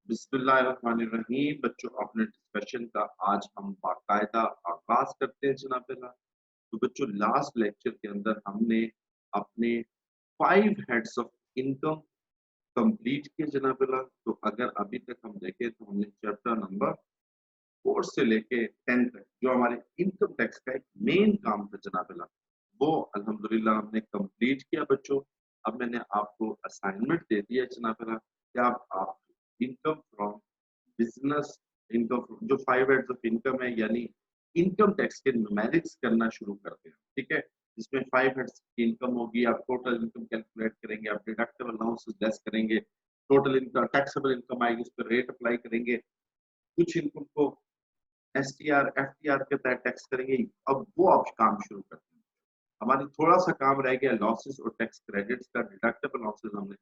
बिस्मिल्लाहिर्रहमानिर्रहीम। बच्चों, अपने डिस्कशन का आज हम बाकायदा आगाज करते हैं जनाब अल्लाह। तो बच्चों, लास्ट लेक्चर के अंदर हमने अपने 5 हेड्स ऑफ इनकम कंप्लीट किए जनाब अल्लाह। तो अगर अभी तक हम देखें तो हमने चैप्टर नंबर 4 से लेके 10 तक जो हमारे इनकम टैक्स का एक मेन काम था जनाब अल्लाह, वो अल्हम्दुलिल्लाह हमने कंप्लीट किया बच्चों। अब मैंने आपको असाइनमेंट दे दिया जनाब अल्लाह कि आप इनकम फ्रॉम बिजनेस, इनकम जो 5 हेड्स ऑफ इनकम है यानी इनकम टैक्स के न्यूमेरिक्स करना शुरू करते हैं। ठीक है, इसमें 5 हेड्स की इनकम होगी, आप टोटल इनकम कैलकुलेट करेंगे, आप डिडक्टेबल अलाउंसेस लेस करेंगे, टोटल इनकम टैक्सेबल इनकम आएगी, उस पर रेट अप्लाई करेंगे, कुछ इनकम को एसटीआर एफटीआर के तहत टैक्स करेंगे। अब वो आप काम शुरू करते हैं। हमारी थोड़ा सा काम रह गया लॉसेस और टैक्स क्रेडिट्स का। डिडक्टेबल लॉसेस हमने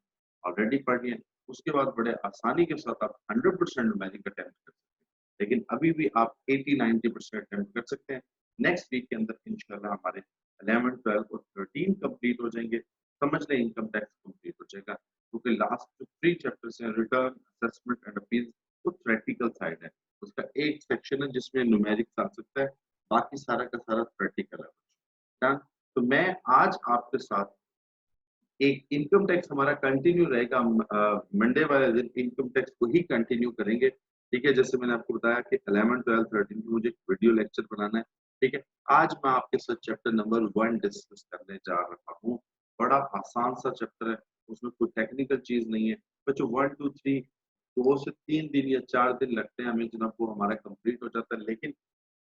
ऑलरेडी पढ़ लिए। उसके बाद बड़े आसानी के साथ आप 100% न्यूमेरिक अटेम्प्ट कर सकते हैं, लेकिन अभी भी आप 80-90% अटेम्प्ट कर सकते हैं। नेक्स्ट वीक के अंदर इंशाल्लाह हमारे 11, 12 और 13 कंप्लीट हो जाएंगे। समझ लें इनकम टैक्स कंप्लीट हो जाएगा, क्योंकि लास्ट जो 3 चैप्टर्स हैं रिटर्न, असेसमेंट एंड अपील, वो प्रैक्टिकल साइड है। उसका एक सेक्शन है जिसमें न्यूमेरिक्स आ सकता है, बाकी सारा का सारा प्रैक्टिकल है। डन। तो मैं आज आपके साथ एक इनकम टैक्स हमारा कंटिन्यू रहेगा। मंडे वाले दिन इनकम टैक्स को ही कंटिन्यू करेंगे। ठीक है, जैसे मैंने आपको बताया कि 11, 12, 13 में मुझे वीडियो लेक्चर बनाना है। ठीक है, आज मैं आपके साथ चैप्टर नंबर 1 डिस्कस करने जा रहा हूँ। बड़ा आसान सा चैप्टर है, उसमें कोई टेक्निकल चीज नहीं है बच्चों। 1, 2, 3 2 से 3 दिन या 4 दिन लगते हैं हमें जनाब, वो हमारा कंप्लीट हो जाता है। लेकिन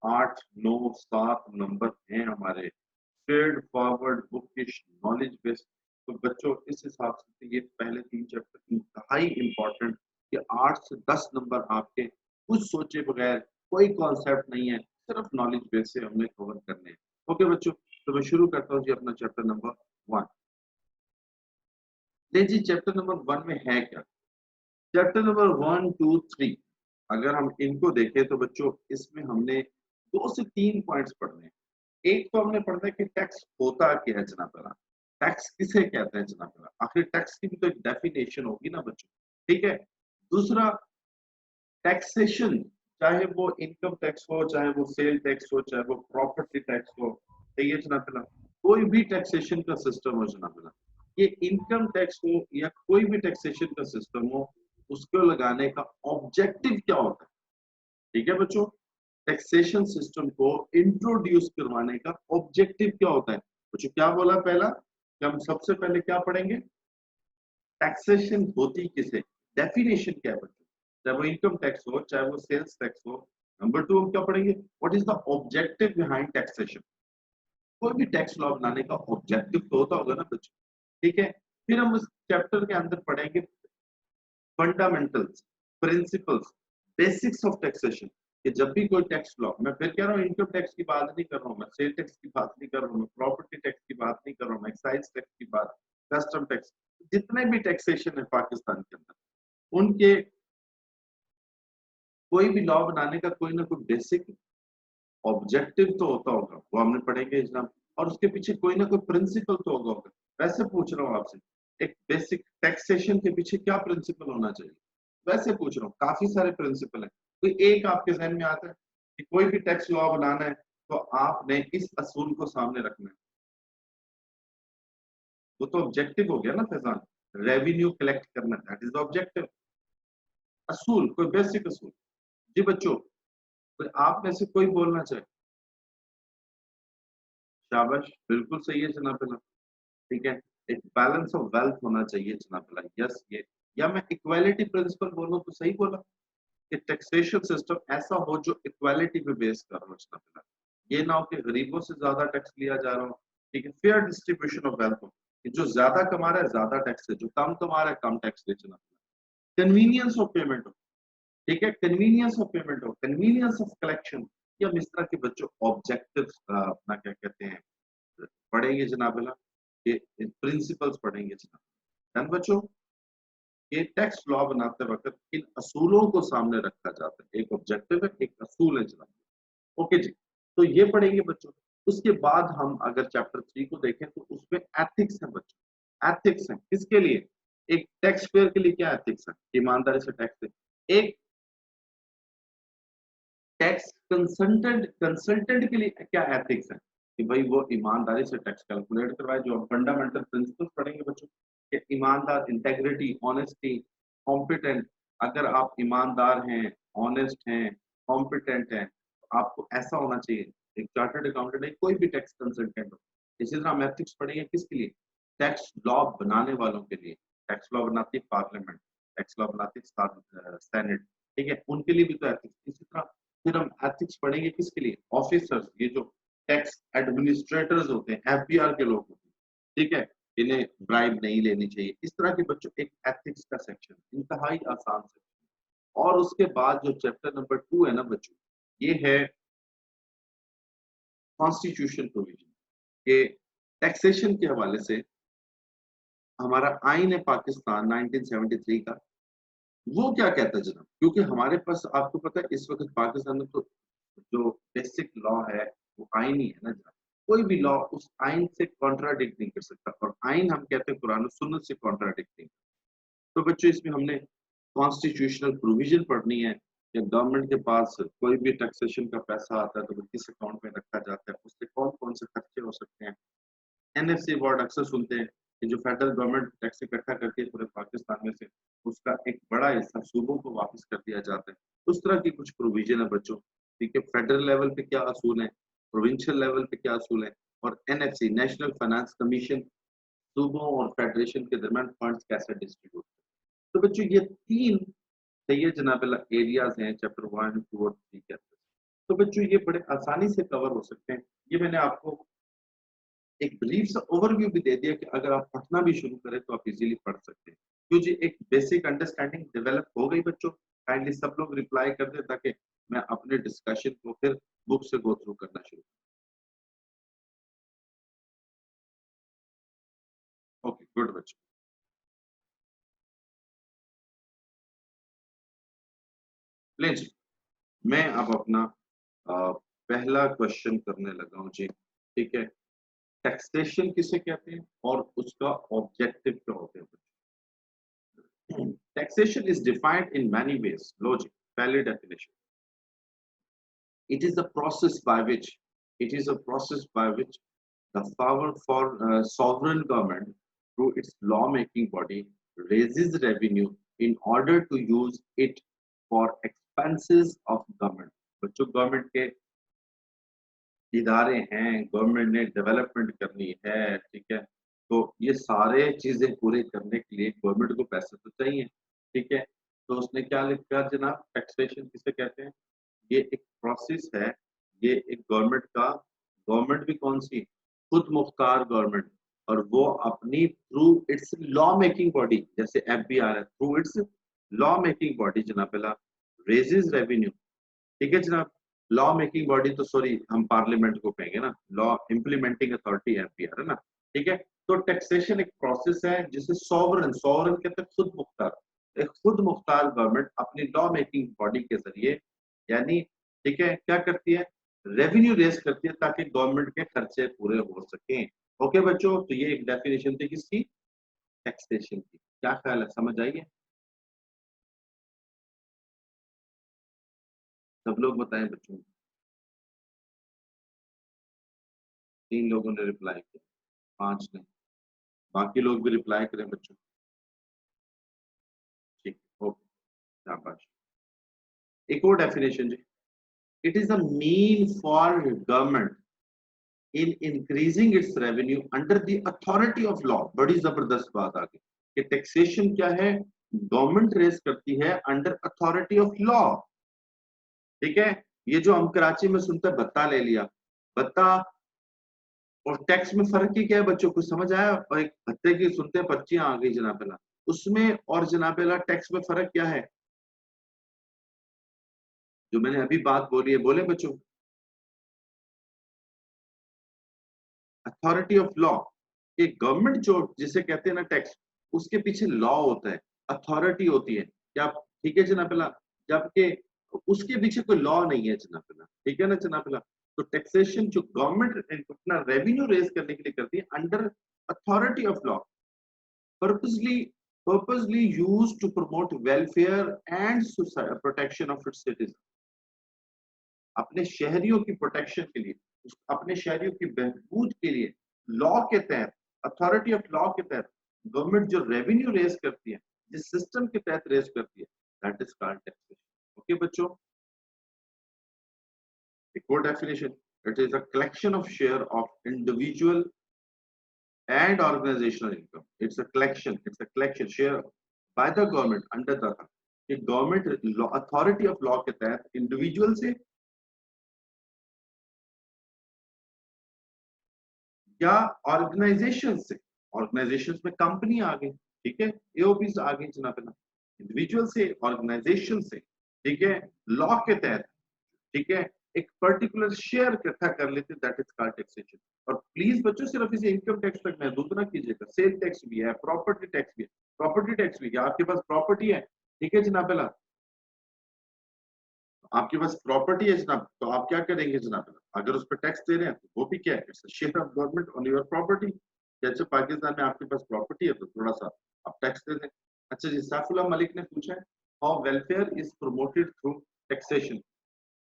8, 9, 7 नंबर हैं हमारे straight forward bookish knowledge based. तो बच्चों, इस हिसाब से ये पहले 3 चैप्टर इंतहाई इंपॉर्टेंट कि 8 से 10 नंबर आपके कुछ सोचे बगैर, कोई कॉन्सेप्ट नहीं है, सिर्फ नॉलेज बेस से हमने कवर करने हैं। ओके बच्चों, तो मैं शुरू करता हूँ जी अपना चैप्टर नंबर 1। जी, चैप्टर नंबर 1 में है क्या? चैप्टर नंबर 1, 2, 3 अगर हम इनको देखें तो बच्चों, इसमें हमने 2 से 3 पॉइंट्स पढ़ने हैं। एक तो हमने पढ़ना है कि टैक्स होता क्या है जनाब अल्लाह, टैक्स किसे कहते हैं जनाब अल्लाह, आखिर टैक्स की भी तो एक डेफिनेशन होगी ना बच्चों। ठीक है, दूसरा टैक्सेशन, चाहे वो इनकम टैक्स हो, चाहे वो सेल टैक्स हो, चाहे वो प्रॉपर्टी टैक्स हो, ठीक है जनाब अल्लाह, कोई भी टैक्सेशन का सिस्टम हो जनाब अल्लाह, ये इनकम टैक्स हो या कोई भी टैक्सेशन का सिस्टम हो, उसको लगाने का ऑब्जेक्टिव क्या होता है? ठीक है बच्चों, टैक्सेशन सिस्टम को इंट्रोड्यूस करवाने का ऑब्जेक्टिव क्या होता है? बच्चों क्या बोला पहला कि हम सबसे पहले क्या पढ़ेंगे? टैक्सेशन होती किसे, डेफिनेशन क्या है बच्चों, चाहे वो इनकम टैक्स हो, चाहे वो सेल्स टैक्स हो। नंबर 2 हम क्या पढ़ेंगे? What is the objective behind taxation. कोई भी टैक्स लॉ बनाने का ऑब्जेक्टिव तो होता होगा ना बच्चों। ठीक है, फिर हम उस चैप्टर के अंदर पढ़ेंगे fundamentals, principles, basics of taxation. कि जब भी कोई टैक्स लॉ, मैं फिर कह रहा हूँ इनकम टैक्स की बात नहीं कर रहा हूँ, मैं सेल टैक्स की बात नहीं कर रहा हूँ, मैं प्रॉपर्टी टैक्स की बात नहीं कर रहा हूँ, मैं एक्साइज टैक्स की बात, कस्टम टैक्स, जितने भी टैक्सेशन है पाकिस्तान के अंदर, उनके कोई भी लॉ बनाने का कोई ना कोई बेसिक ऑब्जेक्टिव तो होता होगा, वो हमने पढ़ेंगे जनाब। और उसके पीछे कोई ना कोई प्रिंसिपल तो होगा। वैसे पूछ रहा हूँ आपसे, एक बेसिक टैक्सेशन के पीछे क्या प्रिंसिपल होना चाहिए? वैसे पूछ रहा हूँ, काफी सारे प्रिंसिपल है, कोई एक आपके जहन में आता है कि कोई भी टैक्स लॉ बनाना है तो आपने इस असूल को सामने रखना है? वो तो ऑब्जेक्टिव हो गया ना फैजान, रेवेन्यू कलेक्ट करना, दैट इज ऑब्जेक्टिव। असूल, कोई बेसिक असूल। जी बच्चों, कोई आप में से कोई बोलना चाहे? शाबाश, बिल्कुल सही है जनाब अल्लाह। ठीक है, एक बैलेंस ऑफ वेल्थ होना चाहिए जनाब अल्लाह। यस, ये या मैं इक्वालिटी प्रिंसिपल बोलूं तो सही बोला कि टैक्सेशन सिस्टम ऐसा हो जो इक्वालिटी पे बेस कर रहा हो जनाब अल्लाह। ये ना हो कि गरीबों से ज्यादा टैक्स लिया जा रहा हो। ठीक है, फेयर डिस्ट्रीब्यूशन ऑफ वेल्थ हो कि जो ज्यादा कमा रहा है ज्यादा टैक्स है, जो कम कमा रहा है कम टैक्स दे जनाब अल्लाह। कन्वीनियंस ऑफ पेमेंट हो, ठीक है, कन्वीनियंस ऑफ पेमेंट हो, कन्वीनियंस ऑफ कलेक्शन, या इस तरह के बच्चों ऑब्जेक्टिव्स अपना क्या कहते हैं पढ़ेंगे जनाब अल्लाह, ये प्रिंसिपल्स पढ़ेंगे जनाब। डन बच्चों, ये टैक्स लॉ बनाते वक्त इन असूलों को सामने रखा जाता है, एक ऑब्जेक्टिव है, एक असूल है जनाब। ओके जी, तो ये पढ़ेंगे बच्चों। उसके बाद हम अगर चैप्टर 3 को देखें तो उसमें एथिक्स है बच्चों। एथिक्स है किसके लिए? एक टैक्स पेयर के लिए क्या एथिक्स है? ईमानदारी से टैक्स दे। एक टैक्स कंसल्टेंट के लिए क्या एथिक्स है कि भाई वो ईमानदारी से टैक्स कैलकुलेट करवाए, जो हम फंडामेंटल प्रिंसिपल्स पढ़ेंगे बच्चों कि ईमानदार, इंटेग्रिटी, ऑनेस्टी, कॉम्पिटेंट। अगर आप ईमानदार हैं, ऑनेस्ट हैं, कॉम्पिटेंट हैं, तो आपको ऐसा होना चाहिए। एक चार्टर्ड अकाउंटेंट है, कोई भी टैक्स कंसल्टेंट हो। इसी तरह हम एथिक्स पढ़ेंगे किसके लिए? टैक्स लॉ बनाने वालों के लिए। टैक्स लॉ बनाती है पार्लियामेंट, टैक्स लॉ बनाती है सेनेट, ठीक है, उनके लिए भी तो एथिक्स। इसी तरह फिर हम एथिक्स पढ़ेंगे किसके लिए? ऑफिसर्स, ये जो टैक्स एडमिनिस्ट्रेटर्स होते हैं, एफबीआर के लोग होते हैं, ठीक है, इन्हें ब्राइब नहीं लेनी चाहिए। इस तरह के बच्चों एक एथिक्स का सेक्शन, इंतहाई आसान सेक्शन। और उसके बाद जो चैप्टर नंबर 2 है ना बच्चों, ये है कॉन्स्टिट्यूशन प्रोविजन के टैक्सेशन के हवाले से। हमारा आइन है पाकिस्तान 1973 का, वो क्या कहता है जनाब? क्योंकि हमारे पास आपको पता है इस वक्त पाकिस्तान में तो जो बेसिक लॉ है वो आइन ही है ना जनाब। कोई भी लॉ उस आइन से कॉन्ट्राडिक्ट नहीं कर सकता, और आइन हम कहते हैं कुरान और सुन्नत से कॉन्ट्राडिक्ट नहीं। तो बच्चों इसमें हमने कॉन्स्टिट्यूशनल प्रोविजन पढ़नी है कि गवर्नमेंट के पास कोई भी टैक्सेशन का पैसा आता है तो वो किस अकाउंट में रखा जाता है, उससे कौन कौन से खर्चे हो सकते हैं। एनएफसी वर्ड अक्सर सुनते हैं कि जो फेडरल गवर्नमेंट टैक्स इकट्ठा करती है पूरे पाकिस्तान में से, उसका एक बड़ा हिस्सा सूबों को वापस कर दिया जाता है। उस तरह की कुछ प्रोविजन है बच्चों, ठीक है। फेडरल लेवल पे क्या असूल है, प्रोविंशियल लेवल पे क्या असूल है, और एनएफसी नेशनल फाइनेंस कमीशन सूबों और फेडरेशन के दरमियान फंड्स कैसे डिस्ट्रीब्यूट। तो बच्चों ये 3 सही जनाब एरियाज हैं चैप्टर 1, 2 और 3 के अंदर। तो बच्चों ये बड़े आसानी से कवर हो सकते हैं। ये मैंने आपको एक ब्रीफ सा ओवरव्यू भी दे दिया कि अगर आप पढ़ना भी शुरू करें तो आप इजीली पढ़ सकते हैं। क्योंकि एक बेसिक अंडरस्टैंडिंग डेवलप हो गई बच्चों। काइंडली सब लोग रिप्लाई कर दें ताकि मैं अपने डिस्कशन को फिर बुक से गो थ्रू करना शुरू। ओके गुड बच्चों। ले जी, मैं अब अपना पहला क्वेश्चन करने लगा हूँ जी, ठीक है। टैक्सेशन किसे कहते हैं और उसका ऑब्जेक्टिव क्या होते हैं? Taxation is defined in many ways. Logic, valid definition. It is a process by which the power for sovereign government through its law-making body raises revenue in order to use it for expenses of government. बच्चों government के इदारे हैं, government ने development करनी है, ठीक है, तो ये सारे चीजें पूरे करने के लिए गवर्नमेंट को पैसे तो चाहिए, ठीक है। तो उसने क्या लिखा जनाब? टैक्सेशन किसे कहते हैं? ये एक प्रोसेस है, ये एक गवर्नमेंट भी कौन सी? खुद मुख्तार गवर्नमेंट, और वो अपनी through it's law making body, जैसे एफबीआर है, through it's law making body जनाब रेजेस रेवेन्यू, ठीक है जनाब। लॉ मेकिंग बॉडी तो सॉरी हम पार्लियामेंट को कहेंगे ना, लॉ इम्प्लीमेंटिंग अथॉरिटी एफबीआर है ना, ठीक है। तो टैक्सेशन एक प्रोसेस है जिसे सॉवरन सॉवरन कहते हैं खुद मुख्तार, एक खुद मुख्तार गवर्नमेंट अपनी लॉ मेकिंग बॉडी के जरिए, यानी ठीक है, क्या करती है? रेवेन्यू रेज करती है ताकि गवर्नमेंट के खर्चे पूरे हो सकें। ओके बच्चों, तो ये एक डेफिनेशन थी किसकी? टैक्सेशन की। क्या ख्याल है, समझ आइए? सब लोग बताएं बच्चों। 3 लोगों ने रिप्लाई किया, 5 ने। बाकी लोग भी रिप्लाई करें बच्चों। ठीक, ओके, शाबाश। एक और डेफिनेशन जी, it is the mean for government in increasing its revenue under the authority of law. बड़ी जबरदस्त बात आ गई कि टैक्सेशन क्या है? गवर्नमेंट रेज करती है अंडर अथॉरिटी ऑफ लॉ, ठीक है। ये जो हम कराची में सुनते हैं भत्ता ले लिया, भत्ता और टैक्स में फर्क ही क्या है बच्चों को समझ आया? और एक भत्ते की सुनते हैं पर्चियां आ गई जनाबेला, उसमें और जनाबेला टैक्स में फर्क क्या है? जो मैंने अभी बात बोली है, बोले बच्चों। अथॉरिटी ऑफ लॉ, कि गवर्नमेंट जो जिसे कहते हैं ना टैक्स, उसके पीछे लॉ होता है, अथॉरिटी होती है क्या? ठीक है जनाबेला, जबकि उसके पीछे कोई लॉ नहीं है जनाबेला, ठीक है ना जनाबेला। तो टैक्सेशन जो गवर्नमेंट अपना रेवेन्यू रेज करने के लिए करती है under authority of law, purposely purposely used to promote welfare and protection of its citizens. अपने शहरियों की प्रोटेक्शन के लिए, अपने शहरियों की बहबूद के लिए लॉ के तहत, अथॉरिटी ऑफ लॉ के तहत गवर्नमेंट जो रेवेन्यू रेज करती है, जिस सिस्टम के तहत रेज करती है, that is called taxation. Okay बच्चों, एक और definition, it is a collection of share of individual and organizational income. It's a collection share by the government under the government authority of law के तहत individual से या organisation से, organisation में company आ गई, ठीक है, एओपी आ गई जनाब, इंडिविजुअल से, ऑर्गेनाइजेशन से, ठीक है, लॉ के तहत, ठीक है, एक पर्टिकुलर शेयर इकट्ठा कर लेते, दैट इज कॉल्ड टैक्सेशन। और प्लीज बच्चों सिर्फ इसे इनकम टैक्स तक महदूद ना कीजिएगा, सेल टैक्स भी है, प्रॉपर्टी टैक्स भी है, प्रॉपर्टी टैक्स भी है, आपके पास प्रॉपर्टी है, ठीक है जनाब, आपके पास प्रॉपर्टी है जनाब, तो आप क्या करेंगे जनाब, अगर उस पर टैक्स दे रहे हैं तो वो भी क्या है, its share of government on your property. जैसे पाकिस्तान में आपके पास प्रॉपर्टी है तो थोड़ा सा आप टैक्स दे दें। अच्छा जी, सैफुल्लाह मलिक ने पूछा है, how welfare is promoted through taxation.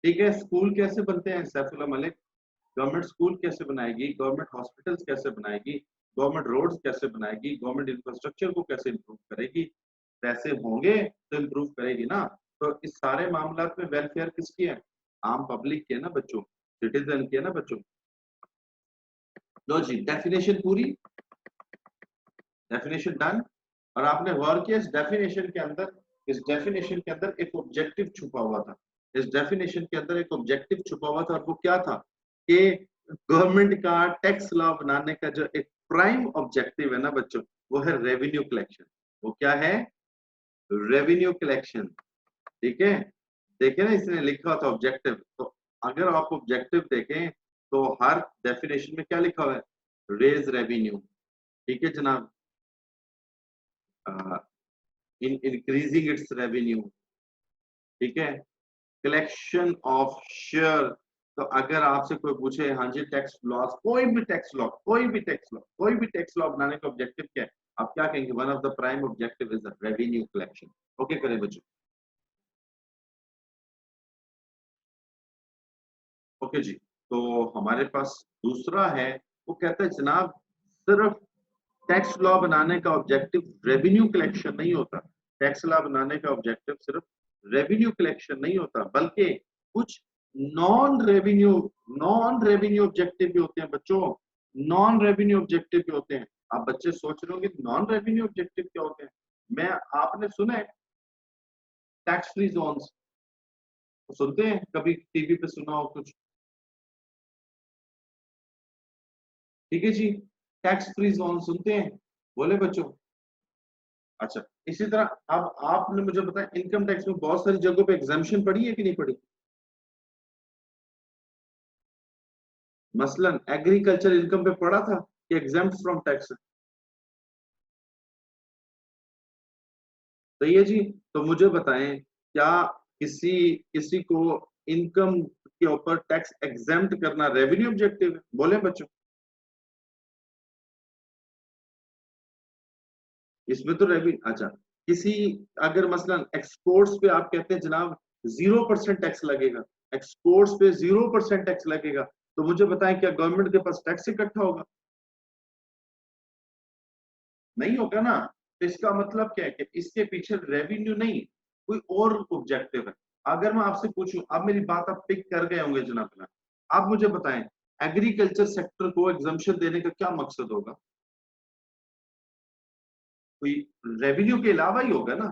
ठीक है, स्कूल कैसे बनते हैं सैफुल्लाह मलिक, गवर्नमेंट स्कूल कैसे बनाएगी, गवर्नमेंट हॉस्पिटल्स कैसे बनाएगी, गवर्नमेंट रोड्स कैसे बनाएगी, गवर्नमेंट इंफ्रास्ट्रक्चर को कैसे इंप्रूव करेगी, पैसे होंगे तो इंप्रूव करेगी ना। तो इस सारे मामलात में वेलफेयर किसकी है, आम पब्लिक की है ना बच्चों, सिटीजन की है ना बच्चों। लो जी, डेफिनेशन पूरी, डेफिनेशन डन। और आपने गौर किया इस डेफिनेशन के अंदर, इस डेफिनेशन के अंदर एक ऑब्जेक्टिव छुपा हुआ था, इस डेफिनेशन के अंदर एक ऑब्जेक्टिव छुपा हुआ था, और वो क्या था कि गवर्नमेंट का टैक्स लॉ बनाने का जो एक प्राइम ऑब्जेक्टिव है ना बच्चों, वो है रेवेन्यू कलेक्शन। वो क्या है, रेवेन्यू कलेक्शन, ठीक है। देखे ना, इसने लिखा था ऑब्जेक्टिव, तो अगर आप ऑब्जेक्टिव देखें तो हर डेफिनेशन में क्या लिखा हुआ है, रेज रेवेन्यू, ठीक है जनाब, इन इंक्रीजिंग इट्स रेवेन्यू, ठीक है, कलेक्शन ऑफ शेयर। तो अगर आपसे कोई पूछे हाँ जी टैक्स लॉ, कोई भी टैक्स लॉ, कोई भी टैक्स लॉ, कोई भी टैक्स लॉ बनाने का ऑब्जेक्टिव क्या है, आप क्या कहेंगे, one of the prime objective is revenue collection. Okay करें बच्चों, ओके जी। तो हमारे पास दूसरा है, वो कहता है जनाब सिर्फ टैक्स लॉ बनाने का ऑब्जेक्टिव रेवेन्यू कलेक्शन नहीं होता, टैक्स लॉ बनाने का ऑब्जेक्टिव सिर्फ रेवेन्यू कलेक्शन नहीं होता, बल्कि कुछ नॉन रेवेन्यू ऑब्जेक्टिव भी होते हैं बच्चों, नॉन रेवेन्यू ऑब्जेक्टिव भी होते हैं। आप बच्चे सोच रहे होंगे नॉन रेवेन्यू ऑब्जेक्टिव क्या होते हैं, मैं, आपने सुना है टैक्स फ्री जोन्स, सुनते हैं कभी टीवी पे सुना हो कुछ, ठीक है जी, टैक्स फ्री जोन सुनते हैं, बोले बच्चों। अच्छा, इसी तरह अब आपने मुझे बताया इनकम टैक्स में बहुत सारी जगहों पे एग्जाम्पशन पड़ी है कि नहीं पड़ी, मसलन एग्रीकल्चर इनकम पे पड़ा था कि एग्जाम्प्ट फ्रॉम टैक्स, सही है जी। तो मुझे बताएं, क्या किसी किसी को इनकम के ऊपर टैक्स एग्जाम्प्ट करना रेवेन्यू ऑब्जेक्टिव है, बोले बच्चों। इसमें तो रेवेन्यू, अच्छा, किसी, अगर मसलन एक्सपोर्ट्स पे आप कहते हैं जनाब 0% टैक्स लगेगा, एक्सपोर्ट्स पे 0% टैक्स लगेगा, तो मुझे बताएं क्या गवर्नमेंट के पास टैक्स इकट्ठा होगा, नहीं होगा ना। तो इसका मतलब क्या है कि इसके पीछे रेवेन्यू नहीं, कोई और ऑब्जेक्टिव है। अगर मैं आपसे पूछूं, अब मेरी बात आप पिक कर गए होंगे जनाब, आप मुझे बताएं एग्रीकल्चर सेक्टर को एग्जम्पशन देने का क्या मकसद होगा, कोई रेवेन्यू के अलावा ही होगा ना।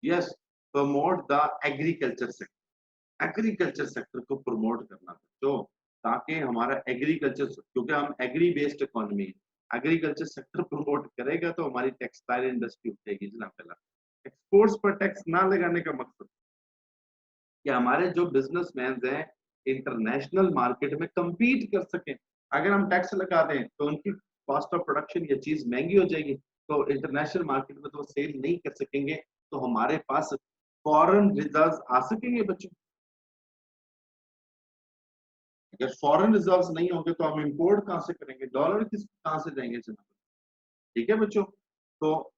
Yes, promote the agriculture sector, agriculture sector को प्रमोट करना, तो ताकि हमारा एग्रीकल्चर, क्योंकि हम एग्री बेस्ड इकोनॉमी है, एग्रीकल्चर सेक्टर प्रमोट करेगा तो हमारी टेक्सटाइल इंडस्ट्री उठेगी जनाब। पहला एक्सपोर्ट्स पर टैक्स ना लगाने का मकसद कि हमारे जो बिजनेसमैन हैं इंटरनेशनल मार्केट में compete कर सकें। अगर हम टैक्स लगा दें तो उनकी कॉस्ट ऑफ प्रोडक्शन ये चीज महंगी हो जाएगी, तो इंटरनेशनल मार्केट में तो सेल नहीं कर सकेंगे, तो हमारे पास फॉरेन रिजर्व्स आ सकेंगे बच्चों। अगर फॉरेन रिजर्व्स नहीं होंगे तो हम इंपोर्ट कहां से करेंगे, डॉलर किस कहां से देंगे जनाब, ठीक है बच्चों। तो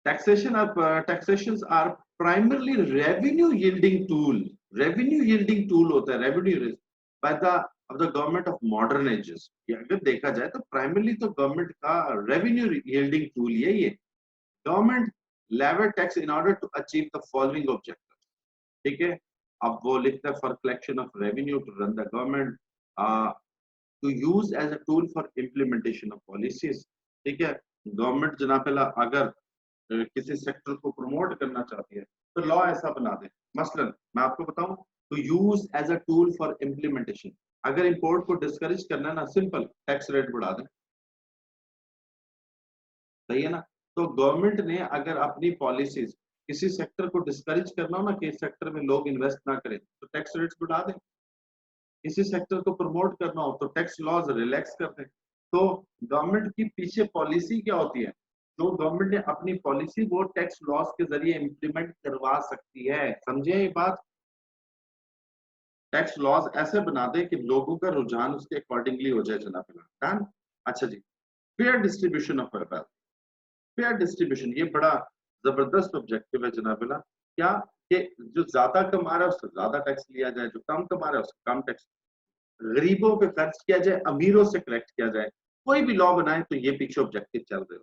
taxations are primarily revenue yielding tool. Revenue yielding tool होता है, revenue by the government of modern ages. ये अगर देखा जाए तो primarily तो government का revenue yielding tool ये government level tax in order to achieve the following objectives. ठीक है, अब वो लिखता है for collection of revenue to run the government, to use as a tool for implementation of policies. ठीक है, गवर्नमेंट जनाब अगर किसी सेक्टर को प्रमोट करना चाहती है तो लॉ ऐसा बना दे। मसलन मैं आपको बताऊं, to use as a tool for implementation, अगर इंपोर्ट को डिस्करेज करना है ना, सिंपल टैक्स रेट बढ़ा दें, सही है ना। तो गवर्नमेंट ने अगर अपनी पॉलिसीज किसी सेक्टर को डिस्करेज करना हो ना कि इस सेक्टर में लोग इन्वेस्ट ना करें तो टैक्स रेट्स बढ़ा दें, किसी सेक्टर को प्रमोट करना हो तो टैक्स लॉज रिलैक्स कर दें। तो गवर्नमेंट की पीछे पॉलिसी क्या होती है, जो गवर्नमेंट ने अपनी पॉलिसी वो टैक्स लॉज के जरिए इंप्लीमेंट करवा सकती है। समझे ये बात, टैक्स लॉज ऐसे बना दे कि लोगों का रुझान उसके अकॉर्डिंगली हो जाए जनाब। डन। अच्छा जी, fair distribution of wealth. Fair distribution ये बड़ा जबरदस्त ऑब्जेक्टिव है जनाब। क्या कि जो ज्यादा कमा रहा है उससे ज्यादा टैक्स लिया जाए, जो कम कमा रहा है उससे कम टैक्स, गरीबों पे खर्च किया जाए, अमीरों से कलेक्ट किया जाए। कोई भी लॉ बनाए तो ये पीछे ऑब्जेक्टिव चल रहे हो।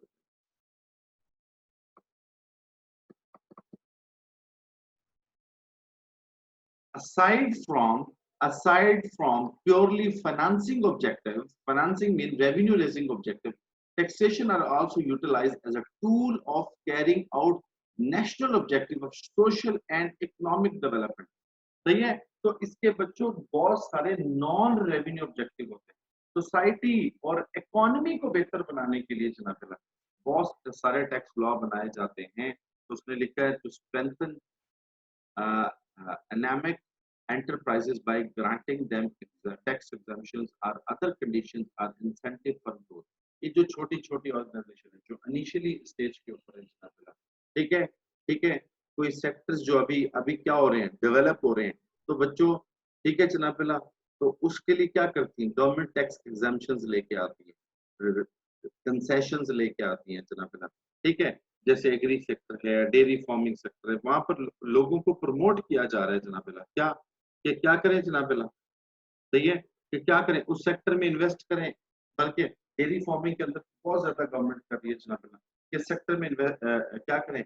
aside from purely financing objectives, financing means revenue raising objective, taxation are also utilized as a tool of carrying out national objective of social and economic development. सही है, तो इसके बच्चों बहुत सारे नॉन रेवेन्यू ऑब्जेक्टिव होते हैं सोसाइटी और इकोनॉमी को बेहतर बनाने के लिए जनाब। बहुत सारे टैक्स लॉ बनाए जाते हैं, तो उसने लिखा है to strengthen anemic enterprises by granting them tax exemptions or other conditions or incentive for growth. ये जो छोटी छोटी ऑर्गेनाइजेशन है जो इनिशियली स्टेज के ऊपर है जनाब, ठीक है, ठीक है, कोई सेक्टर्स जो अभी अभी क्या हो रहे हैं, डेवलप हो रहे हैं, तो बच्चों ठीक है जनाब, तो उसके लिए क्या करती है गवर्नमेंट, टैक्स एग्जाम्पशंस लेके आती है, कंसेशंस लेके आती है जनाब। ठीक है, जैसे एग्री सेक्टर है, डेयरी फार्मिंग सेक्टर है, वहां पर लोगों को प्रमोट किया जा रहा है जनाब। क्या कि क्या करें जनाब, सही है, कि क्या करें उस सेक्टर में इन्वेस्ट करें, बल्कि डेयरी फार्मिंग के अंदर बहुत ज्यादा गवर्नमेंट कर रही है जनाब। किस सेक्टर में क्या करें,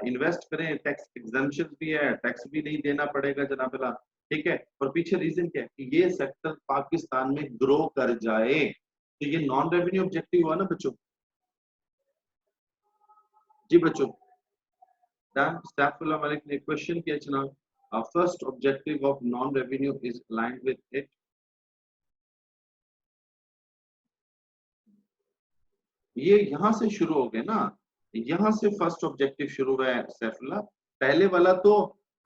इन्वेस्ट करें, टैक्स एग्जम्पशन भी है, टैक्स भी नहीं देना पड़ेगा जनाब। ठीक है, और पीछे रीजन क्या है कि ये सेक्टर पाकिस्तान में ग्रो कर जाए, तो ये नॉन रेवेन्यू ऑब्जेक्टिव हुआ ना बच्चों। जी बच्चों, Dan Stafullah Malik ने क्वेश्चन किया जनाब, first objective of non revenue is aligned with it. ये यहाँ से शुरू हो गए ना, यहाँ से फर्स्ट ऑब्जेक्टिव शुरू हुआ है सैफुल्लाह। पहले वाला तो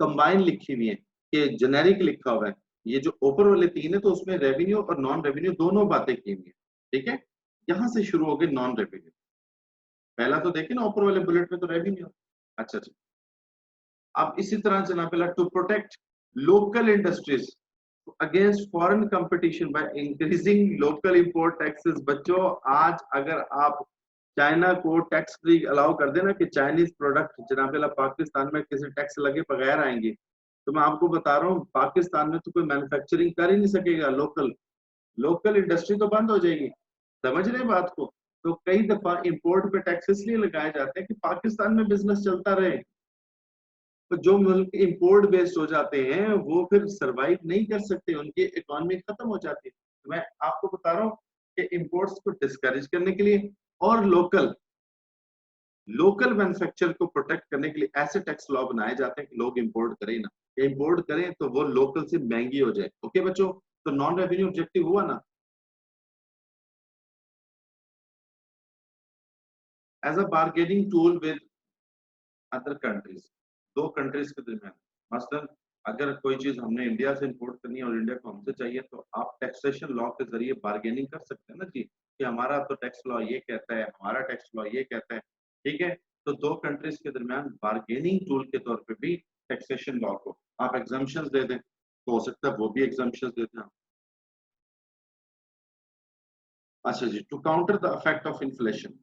कंबाइन लिखी हुई है कि जेनेरिक लिखा हुआ है, ये जो ऊपर वाले तीन है तो उसमें रेवेन्यू और नॉन रेवेन्यू दोनों बातें की हुई है। ठीक है, यहाँ से शुरू हो गए नॉन रेवेन्यू। पहला तो देखे ना ऊपर वाले बुलेट में तो रेवेन्यू। अच्छा अच्छा, अब इसी तरह जनाब, to protect local industries against foreign competition by increasing local import taxes. बच्चों आज अगर आप चाइना को टैक्स फ्री अलाउ कर देना कि चाइनीज प्रोडक्ट जनाब पाकिस्तान में किसी टैक्स लगे बगैर आएंगे, तो मैं आपको बता रहा हूँ पाकिस्तान में तो कोई मैन्युफैक्चरिंग कर ही नहीं सकेगा, लोकल लोकल इंडस्ट्री तो बंद हो जाएगी। समझ रहे बात को। तो कई दफा इंपोर्ट पे टैक्स इसलिए लगाए जाते हैं कि पाकिस्तान में बिजनेस चलता रहे। तो जो मुल्क इंपोर्ट बेस्ड हो जाते हैं वो फिर सरवाइव नहीं कर सकते, उनकी इकोनॉमी खत्म हो जाती है। तो मैं आपको बता रहा हूँ कि इंपोर्ट्स को डिस्करेज करने के लिए और लोकल लोकल मैन्युफैक्चर को प्रोटेक्ट करने के लिए ऐसे टैक्स लॉ बनाए जाते हैं कि लोग इंपोर्ट करें ना, इंपोर्ट करें तो वो लोकल से महंगी हो जाए। ओके बच्चों, तो नॉन रेवेन्यू ऑब्जेक्टिव हुआ ना। As a bargaining tool with other countries, दो कंट्रीज के दरमियान, मसलन अगर कोई चीज हमने इंडिया से इंपोर्ट करनी है और इंडिया को हमसे चाहिए, तो आप टैक्सेशन लॉ के जरिए बार्गेनिंग कर सकते हैं ना जी, कि हमारा तो टैक्स लॉ ये कहता है, हमारा टैक्स लॉ ये कहता है। ठीक है, तो दो कंट्रीज के दरमियान बार्गेनिंग टूल के तौर पे भी टैक्सेशन लॉ को आप एग्जाम्पशंस दे दें, तो हो सकता है वो भी एग्जाम्पशंस देते हैं। अच्छा जी, to counter the effect of inflation.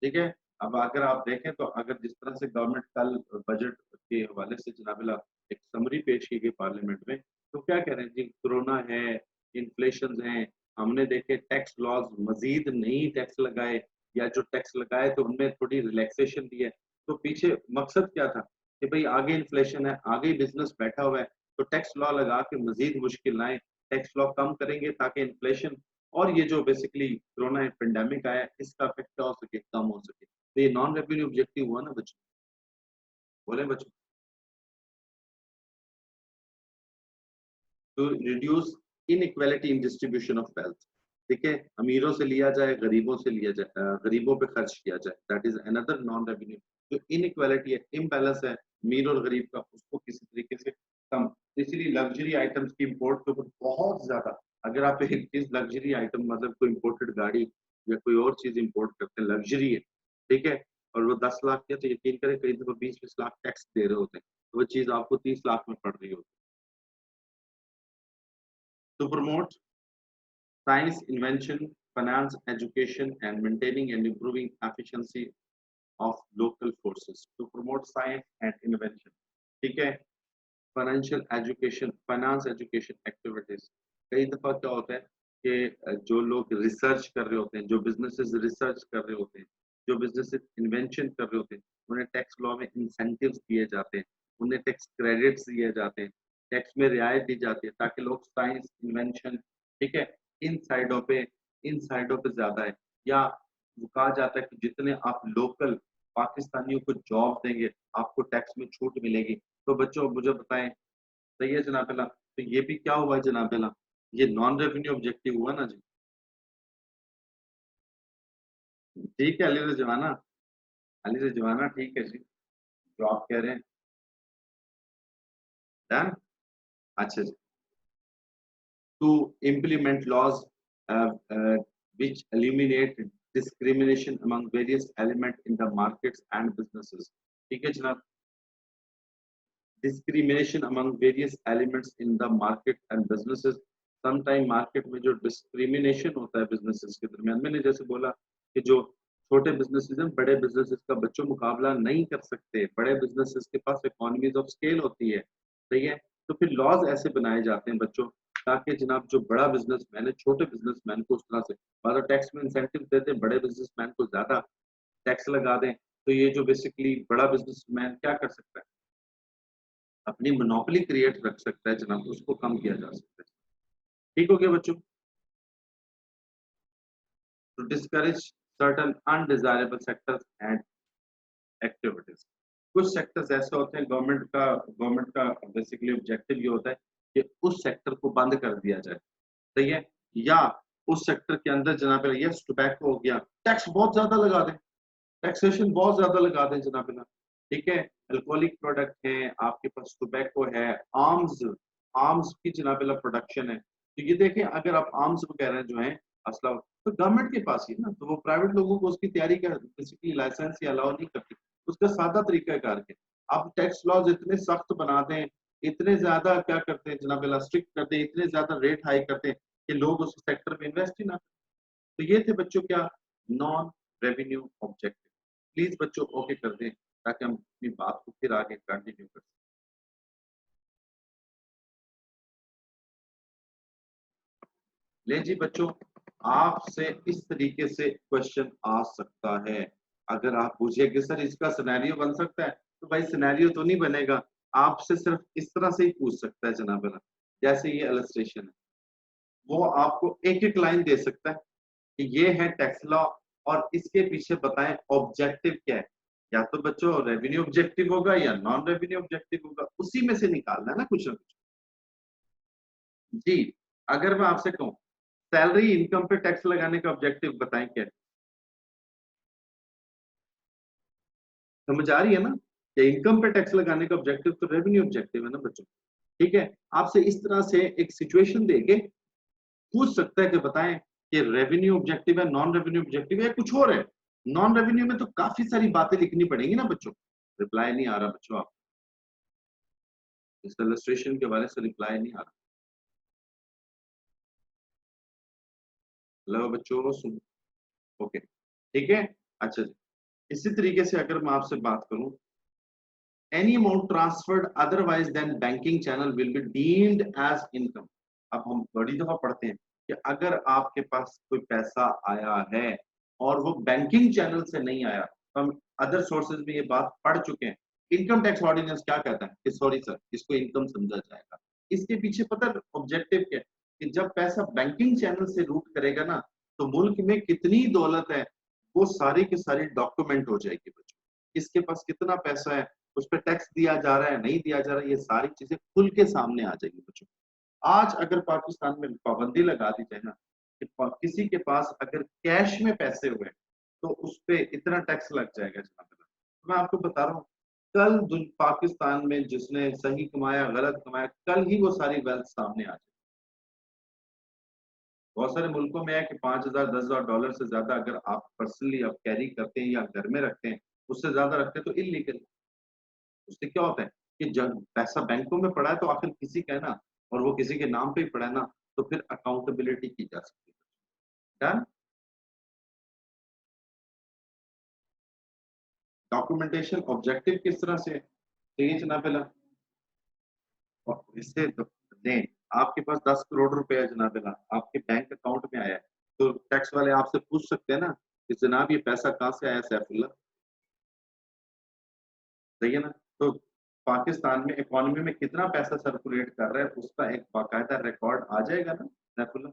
ठीक है, अब अगर आप देखें तो अगर जिस तरह से गवर्नमेंट कल बजट के हवाले से जनाब एक समरी पेश की गई पार्लियामेंट में, तो क्या कह रहे हैं जी, कोरोना है, इन्फ्लेशन है, हमने देखे टैक्स लॉज मजीद नई टैक्स लगाए, या जो टैक्स लगाए तो उनमें थोड़ी रिलैक्सेशन दी है। तो पीछे मकसद क्या था कि भाई आगे इन्फ्लेशन है, आगे बिजनेस बैठा हुआ है, तो टैक्स लॉ लगा के मजीद मुश्किल लाएं, टैक्स लॉ कम करेंगे ताकि इन्फ्लेशन और ये जो बेसिकली कोरोना पेंडेमिक आया इसका इफेक्ट क्या हो सके, कम हो सके। तो ये नॉन रेवेन्यू ऑब्जेक्टिव हुआ ना बच्चों, बोले बच्चों, to reduce inequality in distribution of wealth. ठीक है, अमीरों से लिया जाए, गरीबों से लिया जाए, गरीबों पे खर्च किया जाए, that is another non revenue. जो इनइक्वालिटी है, इम्बैलेंस है अमीर और गरीब का, उसको किसी तरीके से कम। इसीलिए लग्जरी आइटम्स की इम्पोर्ट के ऊपर बहुत ज्यादा, अगर आप एक चीज लग्जरी आइटम मतलब कोई इम्पोर्टेड गाड़ी या कोई और चीज इम्पोर्ट करते हैं, लग्जरी है, ठीक है, और वो 10 लाख के, तो यकीन करें कई दफा 20-20 लाख टैक्स दे रहे होते हैं, तो वो चीज आपको 30 लाख में पड़ रही होती है। To promote science, invention, finance, education, and maintaining and improving efficiency of local forces. To promote science and invention. ठीक है, financial education, finance education activities. कई दफा क्या होता है कि जो लोग रिसर्च कर रहे होते हैं, जो बिजनेसेस रिसर्च कर रहे होते हैं, जो बिजनेसेस इन्वेंशन कर रहे होते हैं, उन्हें टैक्स लॉ में इंसेंटिव्स दिए जाते हैं, उन्हें टैक्स क्रेडिट्स दिए जाते हैं, टैक्स में रियायत दी जाती है ताकि लोग साइंस इन्वेंशन, ठीक है, इन साइडों पे इन साइडों पे ज्यादा है। या वो कहा जाता है कि जितने आप लोकल पाकिस्तानियों को जॉब देंगे आपको टैक्स में छूट मिलेगी। तो बच्चों मुझे बताएं, सही है जनाब अल्लाह, तो ये भी क्या हुआ जनाब अल्लाह, ये नॉन रेवेन्यू ऑब्जेक्टिव हुआ ना जी। ठीक है अली रिजवाना, अली रिजवाना ठीक है जी, जो आप कह रहे हैं डन। अच्छा जी, to implement laws which eliminate discrimination among various elements in the markets and businesses। ठीक है जनाब, discrimination among various elements in the market and businesses। sometime market में जो डिस्क्रिमिनेशन होता है बिजनेसेस के दरमियान, मैंने जैसे बोला कि जो छोटे बिजनेसेस हैं बड़े बिजनेसेस का बच्चों मुकाबला नहीं कर सकते, बड़े बिजनेसेस के पास इकोनॉमीज ऑफ स्केल होती है, सही है। तो फिर लॉज ऐसे बनाए जाते हैं बच्चों, ताकि जनाब जो बड़ा बिजनेसमैन है छोटे बिजनेसमैन को उस तरह से ज्यादा टैक्स में इंसेंटिव देते हैं, बड़े बिजनेसमैन को ज्यादा टैक्स लगा दें, तो ये जो बेसिकली बड़ा बिजनेसमैन क्या कर सकता है, अपनी मोनोपोली क्रिएट रख सकता है जनाब, उसको कम किया जा सकता है। ठीक हो गया बच्चों। To discourage certain undesirable sectors and activities. कुछ सेक्टर्स ऐसे होते हैं, गवर्नमेंट का बेसिकली ऑब्जेक्टिव ये होता है कि उस सेक्टर को बंद कर दिया जाए, सही है, या उस सेक्टर के अंदर जनाब यस टोबैको हो गया, टैक्स बहुत ज्यादा लगा दें, टैक्सेशन बहुत ज्यादा लगा दें जनाब, ठीक है, अल्कोहलिक प्रोडक्ट है आपके पास, टोबैको है, आर्म्स, आर्म्स की जनाब प्रोडक्शन है, तो ये देखें अगर आप आर्म्स वगैरह जो है असला, तो गवर्नमेंट के पास ही है ना, तो वो प्राइवेट लोगों को उसकी तैयारी का बेसिकली लाइसेंस या अलाउ नहीं करती, उसका सादा तरीका कार के आप टैक्स लॉज इतने सख्त बना दें, इतने ज्यादा क्या करते हैं जनाब स्ट्रिक्ट करते हैं, इतने ज्यादा रेट हाई करते हैं कि लोग उस सेक्टर में इन्वेस्ट ही ना। तो ये थे बच्चों क्या, नॉन रेवेन्यू ऑब्जेक्टिव। प्लीज बच्चों ओके कर दें ताकि हम अपनी बात को फिर आगे कंटिन्यू कर सकें। ले जी बच्चों, आपसे इस तरीके से क्वेश्चन आ सकता है, अगर आप पूछिए कि सर इसका सिनेरियो बन सकता है, तो भाई सिनेरियो तो नहीं बनेगा, आपसे सिर्फ इस तरह से ही पूछ सकता है जनाब, जैसे ये इलस्ट्रेशन है, वो आपको एक एक लाइन दे सकता है कि ये है टैक्स लॉ और इसके पीछे बताएं ऑब्जेक्टिव क्या है, या तो बच्चों रेवेन्यू ऑब्जेक्टिव होगा या नॉन रेवेन्यू ऑब्जेक्टिव होगा, उसी में से निकालना है ना कुछ ना कुछ। जी, अगर मैं आपसे कहूं सैलरी इनकम पे टैक्स लगाने का ऑब्जेक्टिव बताएं क्या है? समझ आ रही है ना, कि इनकम पे टैक्स लगाने का ऑब्जेक्टिव तो रेवेन्यू ऑब्जेक्टिव है ना बच्चों। ठीक है, आपसे इस तरह से एक सिचुएशन देके पूछ सकता है कि बताएं कि रेवेन्यू ऑब्जेक्टिव है, नॉन रेवेन्यू ऑब्जेक्टिव है, कुछ और है। नॉन रेवेन्यू में तो काफी सारी बातें लिखनी पड़ेंगी ना बच्चों। रिप्लाई नहीं आ रहा बच्चों, आप इस इलस्ट्रेशन के बारे से रिप्लाई नहीं आ रहा। हेलो बच्चों, सुन, ओके ठीक है, अच्छा जी। इसी तरीके से अगर मैं आपसे बात करूं, any amount transferred otherwise than banking channel will be deemed as income। अब हम बड़ी दफा पढ़ते हैं कि अगर आपके पास कोई पैसा आया है और वो बैंकिंग चैनल से नहीं आया, तो हम अदर सोर्सेज में ये बात पढ़ चुके हैं। इनकम टैक्स ऑर्डिनेंस क्या कहता है कि सॉरी सर, इसको इनकम समझा जाएगा। इसके पीछे पता ऑब्जेक्टिव क्या है कि जब पैसा बैंकिंग चैनल से रूट करेगा ना, तो मुल्क में कितनी दौलत है वो सारी की सारी डॉक्यूमेंट हो जाएगी बच्चों। किसके पास कितना पैसा है, उस पर टैक्स दिया जा रहा है नहीं दिया जा रहा है, ये सारी चीजें खुल के सामने आ जाएगी बच्चों। आज अगर पाकिस्तान में पाबंदी लगा दी जाए ना कि किसी के पास अगर कैश में पैसे हुए तो उस पे इतना टैक्स लग जाएगा जनाब। तो मैं आपको बता रहा हूँ, कल पाकिस्तान में जिसने सही कमाया गलत कमाया, कल ही वो सारी वेल्थ सामने आ जाए। बहुत सारे मुल्कों में है कि 5,000 10,000 डॉलर से ज्यादा अगर आप पर्सनली आप कैरी करते हैं या घर में रखते हैं, उससे ज्यादा रखते हैं तो इलीगल। उससे क्या होता है कि जब पैसा बैंकों में पड़ा है तो आखिर किसी का है ना, और वो किसी के नाम पे ही पड़ा है ना, तो फिर अकाउंटेबिलिटी की जा सकती है। डन। डॉक्यूमेंटेशन ऑब्जेक्टिव किस तरह से चाहिए जनाब? और इससे दें, आपके पास 10 करोड़ रुपए है जनाब, आपके बैंक अकाउंट में आया है, तो टैक्स वाले आपसे पूछ सकते हैं ना कि जनाब ये पैसा कहाँ से आया सैफुल्ला। सही है ना? तो पाकिस्तान में इकोनॉमी में कितना पैसा सर्कुलेट कर रहा है उसका एक बाकायदा रिकॉर्ड आ जाएगा ना सैफुल्ला।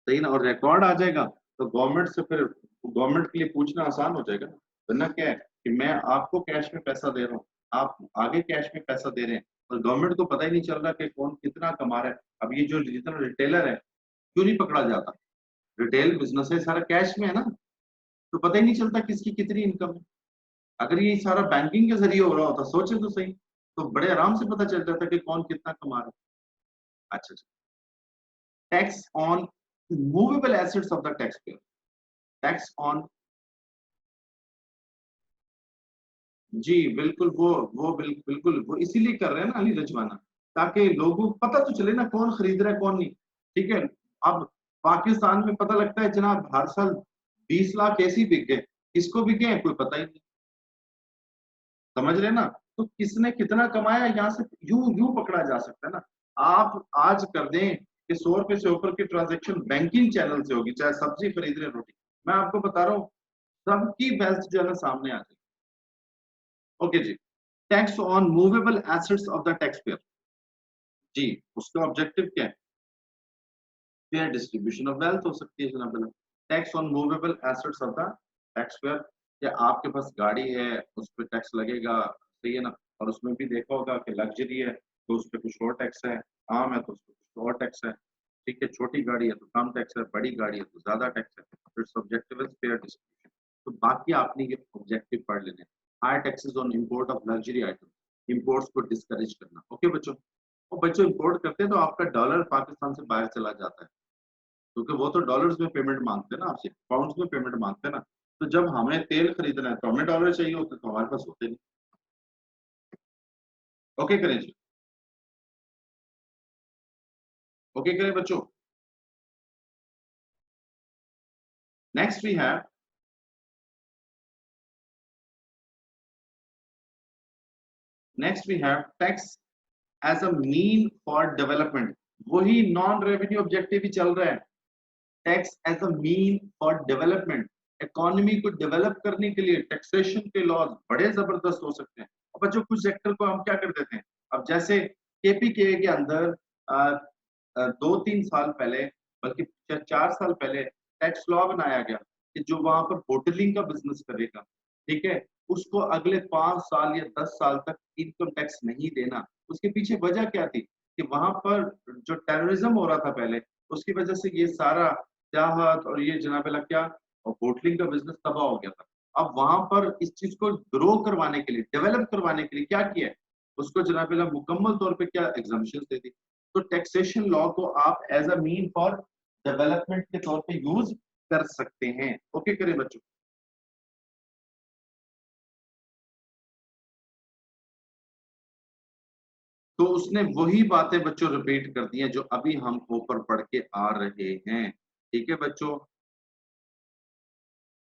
सही ना? और रिकॉर्ड आ जाएगा तो गवर्नमेंट से फिर गवर्नमेंट के लिए पूछना आसान हो जाएगा ना। वरना क्या है कि मैं आपको कैश में पैसा दे रहा हूँ, आप आगे कैश में पैसा दे रहे हैं, और गवर्नमेंट को पता ही नहीं चल रहा कि कौन कितना कमा रहा है। अब ये जो जितना रिटेलर है क्यों नहीं पकड़ा जाता? रिटेल बिजनेस है, सारा कैश में है ना, तो पता ही नहीं चलता किसकी कितनी इनकम है। अगर ये सारा बैंकिंग के जरिए हो रहा होता, सोचे तो सही, तो बड़े आराम से पता चल जाता कि कौन कितना कमा रहा है। अच्छा अच्छा। Tax on movable assets of the tax payer. Tax on, जी बिल्कुल, बिल्कुल वो इसीलिए कर रहे हैं ना अली रजवाना, ताकि लोगों को पता तो चले ना कौन खरीद रहा है कौन नहीं। ठीक है। अब पाकिस्तान में पता लगता है जनाब हर साल 20 लाख ऐसे ही बिक गए, किसको बिके हैं कोई पता ही नहीं। समझ रहे ना? तो किसने कितना कमाया यहाँ से यूं यूं पकड़ा जा सकता है ना। आप आज कर दें कि 100 रुपए से ऊपर की ट्रांजेक्शन बैंकिंग चैनल से होगी, चाहे सब्जी खरीद रहे रोटी, मैं आपको बता रहा हूँ सबकी वेल्थ जो है ना सामने आ जाएगी। ओके जी। Tax on movable assets of the tax payer. जी, उसका ऑब्जेक्टिव क्या है? फेयर डिस्ट्रीब्यूशन ऑफ वेल्थ हो सकती है जनाब। Tax on movable assets of the tax pair, या आपके पास गाड़ी है उस पर टैक्स लगेगा, सही है ना? और उसमें भी देखा होगा कि लग्जरी है तो उस पर कुछ और टैक्स है, आम है तो उस पर कुछ और टैक्स है। ठीक है, छोटी गाड़ी है तो कम टैक्स है, बड़ी गाड़ी है तो ज्यादा टैक्स है। तो it's objective is fair distribution. तो बाकी आपने ये ऑब्जेक्टिव पढ़ लेने। High taxes on import of luxury item, imports को डिस्करेज करना। ओके बच्चों, वो बच्चों इंपोर्ट करते हैं तो आपका डॉलर पाकिस्तान से बाहर चला जाता है, क्योंकि वो तो डॉलर्स में पेमेंट मांगते हैं ना आपसे, पाउंड्स में पेमेंट मांगते हैं ना। तो जब हमें तेल खरीदना है तो हमें डॉलर चाहिए होते, तो हमारे पास होते नहीं। ओके करें जी, ओके करें बच्चों। Next we have, next we have tax as a mean for development. वही नॉन रेवेन्यू ऑब्जेक्टिव ही चल रहा है। Tax as a mean for development, economy को डेवलप करने के लिए टैक्सेशन के लॉज बड़े जबरदस्त हो सकते हैं। और बच्चों कुछ सेक्टर को हम क्या कर देते हैं, अब जैसे केपीके के अंदर 2-3 साल पहले, बल्कि 4 साल पहले टैक्स लॉ बनाया गया कि जो वहां पर होटलिंग का बिजनेस करेगा, ठीक है, उसको अगले 5 साल या 10 साल तक इनकम टैक्स नहीं देना। उसके पीछे वजह क्या थी कि वहां पर जो टेररिज्म हो रहा था पहले, उसकी वजह से ये सारा चाहत और ये जनाब क्या और होटलिंग का बिजनेस तबाह हो गया था। अब वहां पर इस चीज को ग्रो करवाने के लिए, डेवलप करवाने के लिए क्या किया है, उसको जनाब मुकम्मल तौर पे क्या एग्जाम्पशन दे दी। तो टैक्सेशन लॉ को आप as a mean for development के तौर पे यूज कर सकते हैं। ओके करें बच्चों। तो उसने वही बातें बच्चों रिपीट कर दी हैं जो अभी हम ऊपर पढ़ के आ रहे हैं। ठीक है बच्चों,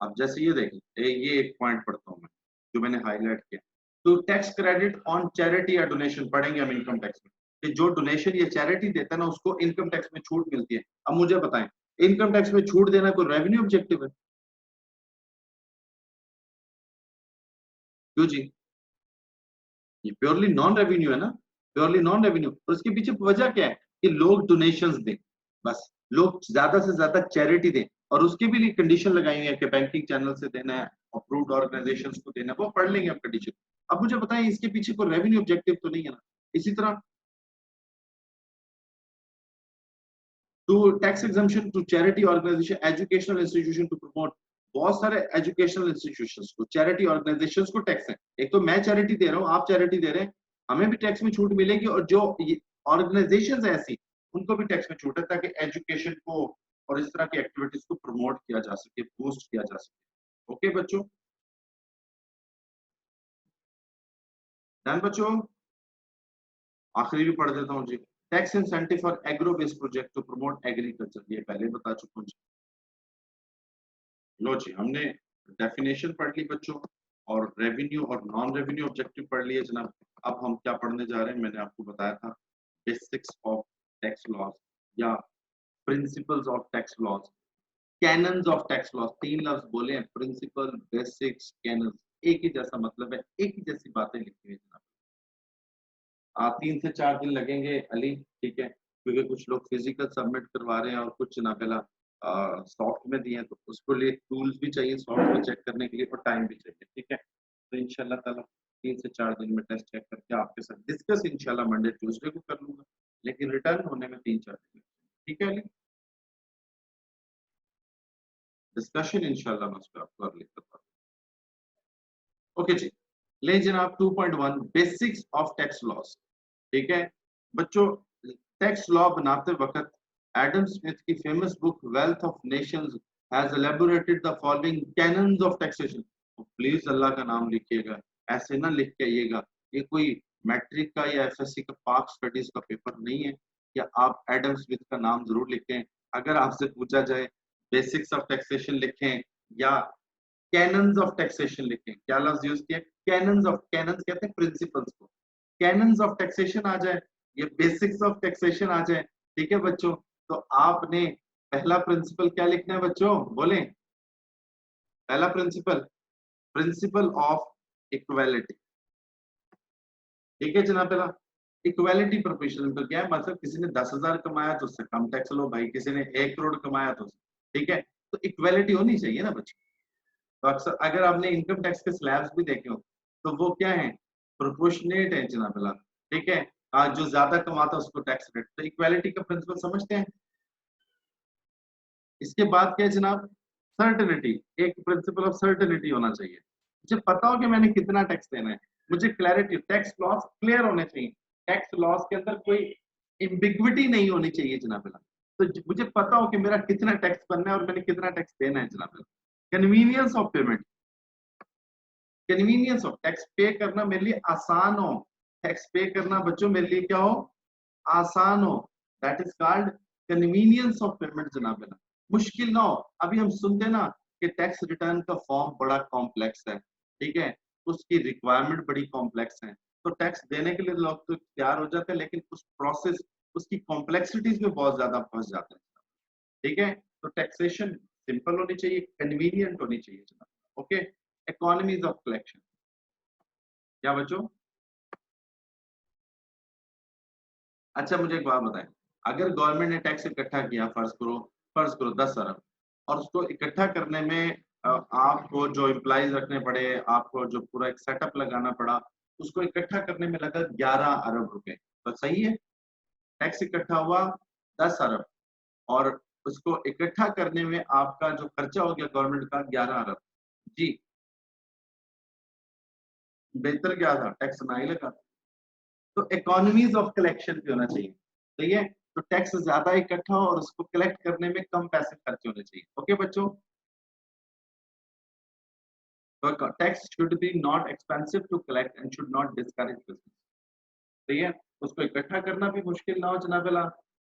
अब जैसे ये देखिए, ये एक पॉइंट पढ़ता हूँ मैं जो मैंने हाईलाइट किया। तो टैक्स क्रेडिट ऑन चैरिटी या डोनेशन पढ़ेंगे हम इनकम टैक्स में, कि जो डोनेशन या चैरिटी देता है ना उसको इनकम टैक्स में छूट मिलती है। अब मुझे बताएं, इनकम टैक्स में छूट देना कोई रेवेन्यू ऑब्जेक्टिव है? क्यों जी? ये प्योरली नॉन रेवेन्यू है ना, प्योरली नॉन रेवेन्यू। और उसके पीछे वजह क्या है कि लोग डोनेशंस दें, बस लोग ज्यादा से ज्यादा चैरिटी दें। और उसके भी लिए कंडीशन लगाई हुई है कि बैंकिंग चैनल से देना है, अप्रूव्ड ऑर्गेनाइजेशंस को देना है, वो पढ़ लेंगे आप कंडीशन। अब मुझे बताएं इसके पीछे कोई रेवेन्यू ऑब्जेक्टिव तो नहीं है ना? इसी तरह to tax exemption to charity organisation, educational institution to promote, बहुत सारे एजुकेशनल इंस्टीट्यूशंस को, चैरिटी ऑर्गेनाइजेशंस को टैक्स है। एक तो मैं चैरिटी दे रहा हूँ, आप चैरिटी दे रहे हैं, हमें भी टैक्स में छूट मिलेगी। और जो ऑर्गेनाइजेशंस है ऐसी, उनको भी टैक्स में छूट है, ताकि एजुकेशन को और इस तरह की एक्टिविटीज को प्रमोट किया जा सके, बूस्ट किया जा सके। ओके बच्चों, डन बच्चों। आखिरी भी पढ़ देता हूँ जी। Tax incentive for agro based project to promote agriculture, ये पहले बता चुका हूँ। लो जी, हमने डेफिनेशन पढ़ ली बच्चों, और रेवेन्यू और नॉन रेवेन्यू ऑब्जेक्टिव पढ़ लिए जनाब। अब हम क्या पढ़ने जा रहे हैं, मैंने आपको बताया था, बेसिक्स ऑफ टैक्स लॉज या principles of tax laws, canons of tax laws. तीन लफ्ज बोले हैं, प्रिंसिपल, बेसिक्स, कैनन्स। एक ही जैसा मतलब है, एक ही जैसी बातें लिखी हुई है जनाब। 3 से 4 दिन लगेंगे अली, ठीक है, क्योंकि कुछ लोग फिजिकल सबमिट करवा रहे हैं और कुछ नापेला सॉफ्ट में दिए हैं, तो उसको लिए टूल्स भी चाहिए सॉफ्ट में चेक करने के लिए, और टाइम भी चाहिए, ठीक है। तो इंशाल्लाह ताला 3 से 4 दिन में टेस्ट चेक करके आपके साथ डिस्कस इंशाल्लाह मंडे ट्यूसडे को कर लूंगा, लेकिन रिटर्न होने में 3-4 दिन, ठीक है अली। डिस्कशन इंशाल्लाह मैं उस पर आपको अगले करता हूँ। ओके जी, ले जनाब 2.1 बेसिक्स ऑफ टैक्स लॉस, ठीक है बच्चों। टैक्स लॉ बनाते वक्त एडम स्मिथ की famous book Wealth of Nations has elaborated the following canons of taxation. Please अल्लाह का नाम लिखिएगा, ऐसे ना लिख के आइएगा, ये कोई मैट्रिक का या एफएससी का पाक स्टडीज का पेपर नहीं है, या आप एडम स्मिथ का नाम जरूर लिखें। अगर आपसे पूछा जाए बेसिक्स ऑफ टैक्सेशन लिखें या कैनन्स ऑफ टैक्सेशन लिखें, क्या लफ्ज यूज किया? कैनन्स ऑफ, कैनन्स कहते हैं प्रिंसिपल्स को, कैनन्स ऑफ टैक्सेशन आ जाए, ये बेसिक्स ऑफ टैक्सेशन आ जाए, ठीक है बच्चों। तो आपने पहला प्रिंसिपल क्या लिखना है बच्चों, बोले? पहला प्रिंसिपल, प्रिंसिपल ऑफ इक्वालिटी, ठीक है जनाब। पहला इक्वालिटी प्रोपोर्शन तो क्या है, मतलब किसी ने 10,000 कमाया तो उससे कम टैक्स लो भाई, किसी ने 1 करोड़ कमाया तो, ठीक है। तो इक्वालिटी होनी चाहिए ना बच्चों। तो अक्सर अगर आपने इनकम टैक्स के स्लैब्स भी देखे हो, तो वो क्या है, प्रोपोर्शनेट है जनाब, ठीक है। आज जो ज्यादा कमाता है उसको टैक्स रेट, तो इक्वालिटी का प्रिंसिपल समझते हैं। इसके बाद क्या है जनाब, सर्टेनिटी, एक प्रिंसिपल ऑफ सर्टेनिटी होना चाहिए। मुझे पता हो कि मैंने कितना टैक्स देना है, मुझे क्लैरिटी, टैक्स लॉस क्लियर होने चाहिए, टैक्स लॉस के अंदर कोई इम्बिग्विटी नहीं होनी चाहिए जनाब। तो मुझे पता हो कि मेरा कितना टैक्स बनना है और मैंने कितना टैक्स देना है जनाब। Convenience of payment, convenience of tax पे करना मेरे लिए आसान हो, टैक्स पे करना बच्चों मेरे लिए क्या हो, आसान हो, that is called convenience of payment जनाब। मुश्किल ना हो। अभी हम सुनते ना कि टैक्स रिटर्न का फॉर्म बड़ा कॉम्प्लेक्स है, ठीक है, उसकी रिक्वायरमेंट बड़ी कॉम्प्लेक्स है, तो टैक्स देने के लिए लोग तो तैयार हो जाते हैं, लेकिन उस प्रोसेस, उसकी कॉम्प्लेक्सिटीज में बहुत ज्यादा फंस जाते हैं, ठीक है। तो टैक्सेशन सिंपल होनी चाहिए, कन्वीनियंट होनी चाहिए जनाब। ओके, इकोनॉमीज ऑफ कलेक्शन, क्या बच्चों? अच्छा मुझे एक बात बताएं, अगर गवर्नमेंट ने टैक्स इकट्ठा किया, फर्ज करो 10 अरब, और उसको इकट्ठा करने में आपको जो एम्प्लॉइज रखने पड़े, आपको जो पूरा एक सेटअप लगाना पड़ा, उसको इकट्ठा करने में लगा 11 अरब रुपए, तो सही है। टैक्स इकट्ठा हुआ 10 अरब, और उसको इकट्ठा करने में आपका जो खर्चा हो गया गवर्नमेंट का 11 अरब, जी बेहतर क्या था, टैक्स ना ही लगा। तो इकोनॉमीज ऑफ कलेक्शन भी होना चाहिए, सही है। तो टैक्स ज्यादा इकट्ठा हो और उसको कलेक्ट करने में कम पैसे खर्च होने चाहिए। ओके बच्चों, तो tax should be not expensive to collect and should not discourage business, सही है। उसको इकट्ठा करना भी मुश्किल ना हो जनाबेला,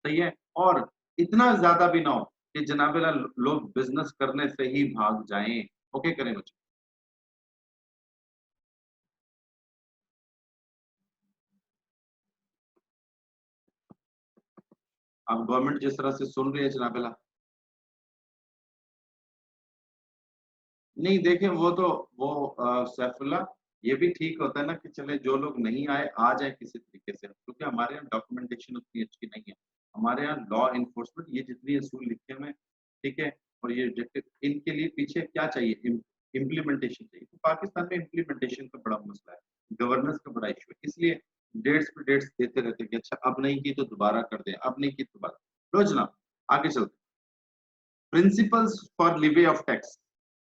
सही है, और इतना ज्यादा भी ना हो कि जनाबेला लोग बिजनेस करने से ही भाग जाएं, ओके करें बच्चों। अब गवर्नमेंट जिस तरह से सुन रही है जनाब, नहीं देखें वो तो वो सैफुल्ला, ये भी ठीक होता है ना कि चले जो लोग नहीं आए आ जाए किसी तरीके से, क्योंकि हमारे यहाँ डॉक्यूमेंटेशन उतनी अच्छी नहीं है। हमारे यहाँ लॉ इन्फोर्समेंट ये जितनी असूल लिखे हुए हैं, ठीक है, और ये इनके लिए पीछे क्या चाहिए, इम्प्लीमेंटेशन चाहिए। तो पाकिस्तान में इम्प्लीमेंटेशन का बड़ा मसला है, गवर्नेंस का बड़ा इशू है, इसलिए डेट्स पे डेट्स देते रहते हैं कि अच्छा अब नहीं की तो दोबारा कर दें, अब नहीं की तो दोबारा। लो जनाब आगे चलते, principles for levy of tax.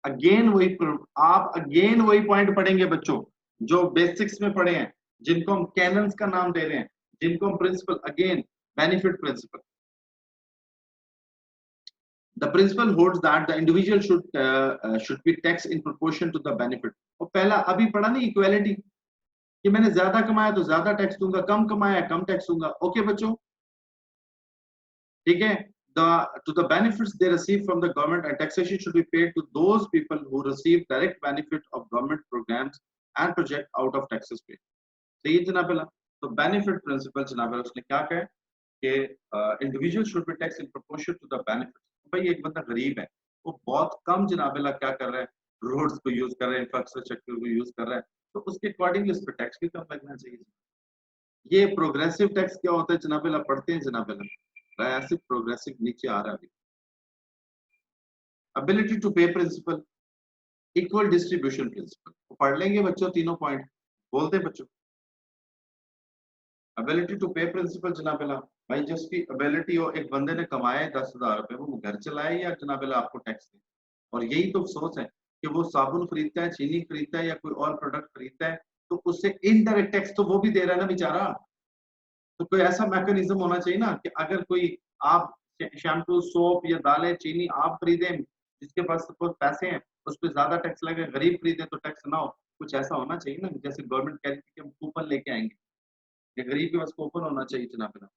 Again वही आप अगेन वही पॉइंट पढ़ेंगे बच्चों जो बेसिक्स में पढ़े हैं, जिनको हम कैनन्स का नाम दे रहे हैं, जिनको हम principle, again benefit principle. The principle holds that the individual should be taxed in proportion to the benefit। और पहला अभी पढ़ा नहीं इक्वालिटी, कि मैंने ज्यादा कमाया तो ज्यादा टैक्स दूंगा, कम कमाया कम टैक्स दूंगा। ओके बच्चों, ठीक है। The to the benefits they receive from the government, and taxation should be paid to those people who receive direct benefit of government programs and project out of taxes paid। सही है जनाब। तो benefit principal जनाब उसने क्या कहा कि individual should be tax in proportion to the benefit. भाई एक बंदा गरीब है, वो बहुत कम जनाब क्या कर रहा है, रोड्स को यूज कर रहे हैं, इंफ्रास्ट्रक्चर को यूज कर रहा है, तो उसके अकॉर्डिंगली उस पर टैक्स भी कम लगना चाहिए। ये प्रोग्रेसिव टैक्स क्या होता है जनाब, पढ़ते हैं जनाब, ऐसे प्रोग्रेसिव नीचे आ रहा है। अबिलिटी टू पे प्रिंसिपल, इक्वल डिस्ट्रीब्यूशन प्रिंसिपल, पढ़ लेंगे बच्चों तीनों पॉइंट, बोलते हैं बच्चों। एबिलिटी टू पे प्रिंसिपल जनाब, भाई जिसकी एबिलिटी हो, एक बंदे ने कमाए 10,000 रुपए, वो घर चलाए या जनाब आपको टैक्स दे। और यही तो अफसोस है कि वो साबुन खरीदता है, चीनी खरीदता है या कोई और प्रोडक्ट खरीदता है, तो उससे इनडायरेक्ट टैक्स तो वो भी दे रहा है ना बेचारा। तो कोई ऐसा मैकेनिज्म होना चाहिए ना कि अगर कोई आप शैम्पू, सोप या दालें, चीनी आप खरीदें, जिसके पास सपोज पैसे हैं उस पर ज्यादा टैक्स लगे, गरीब खरीदे तो टैक्स ना हो। कुछ ऐसा होना चाहिए ना, जैसे गवर्नमेंट कह रही थी कि हम कूपन लेके आएंगे, कि गरीब के पास कूपन होना चाहिए जनाब,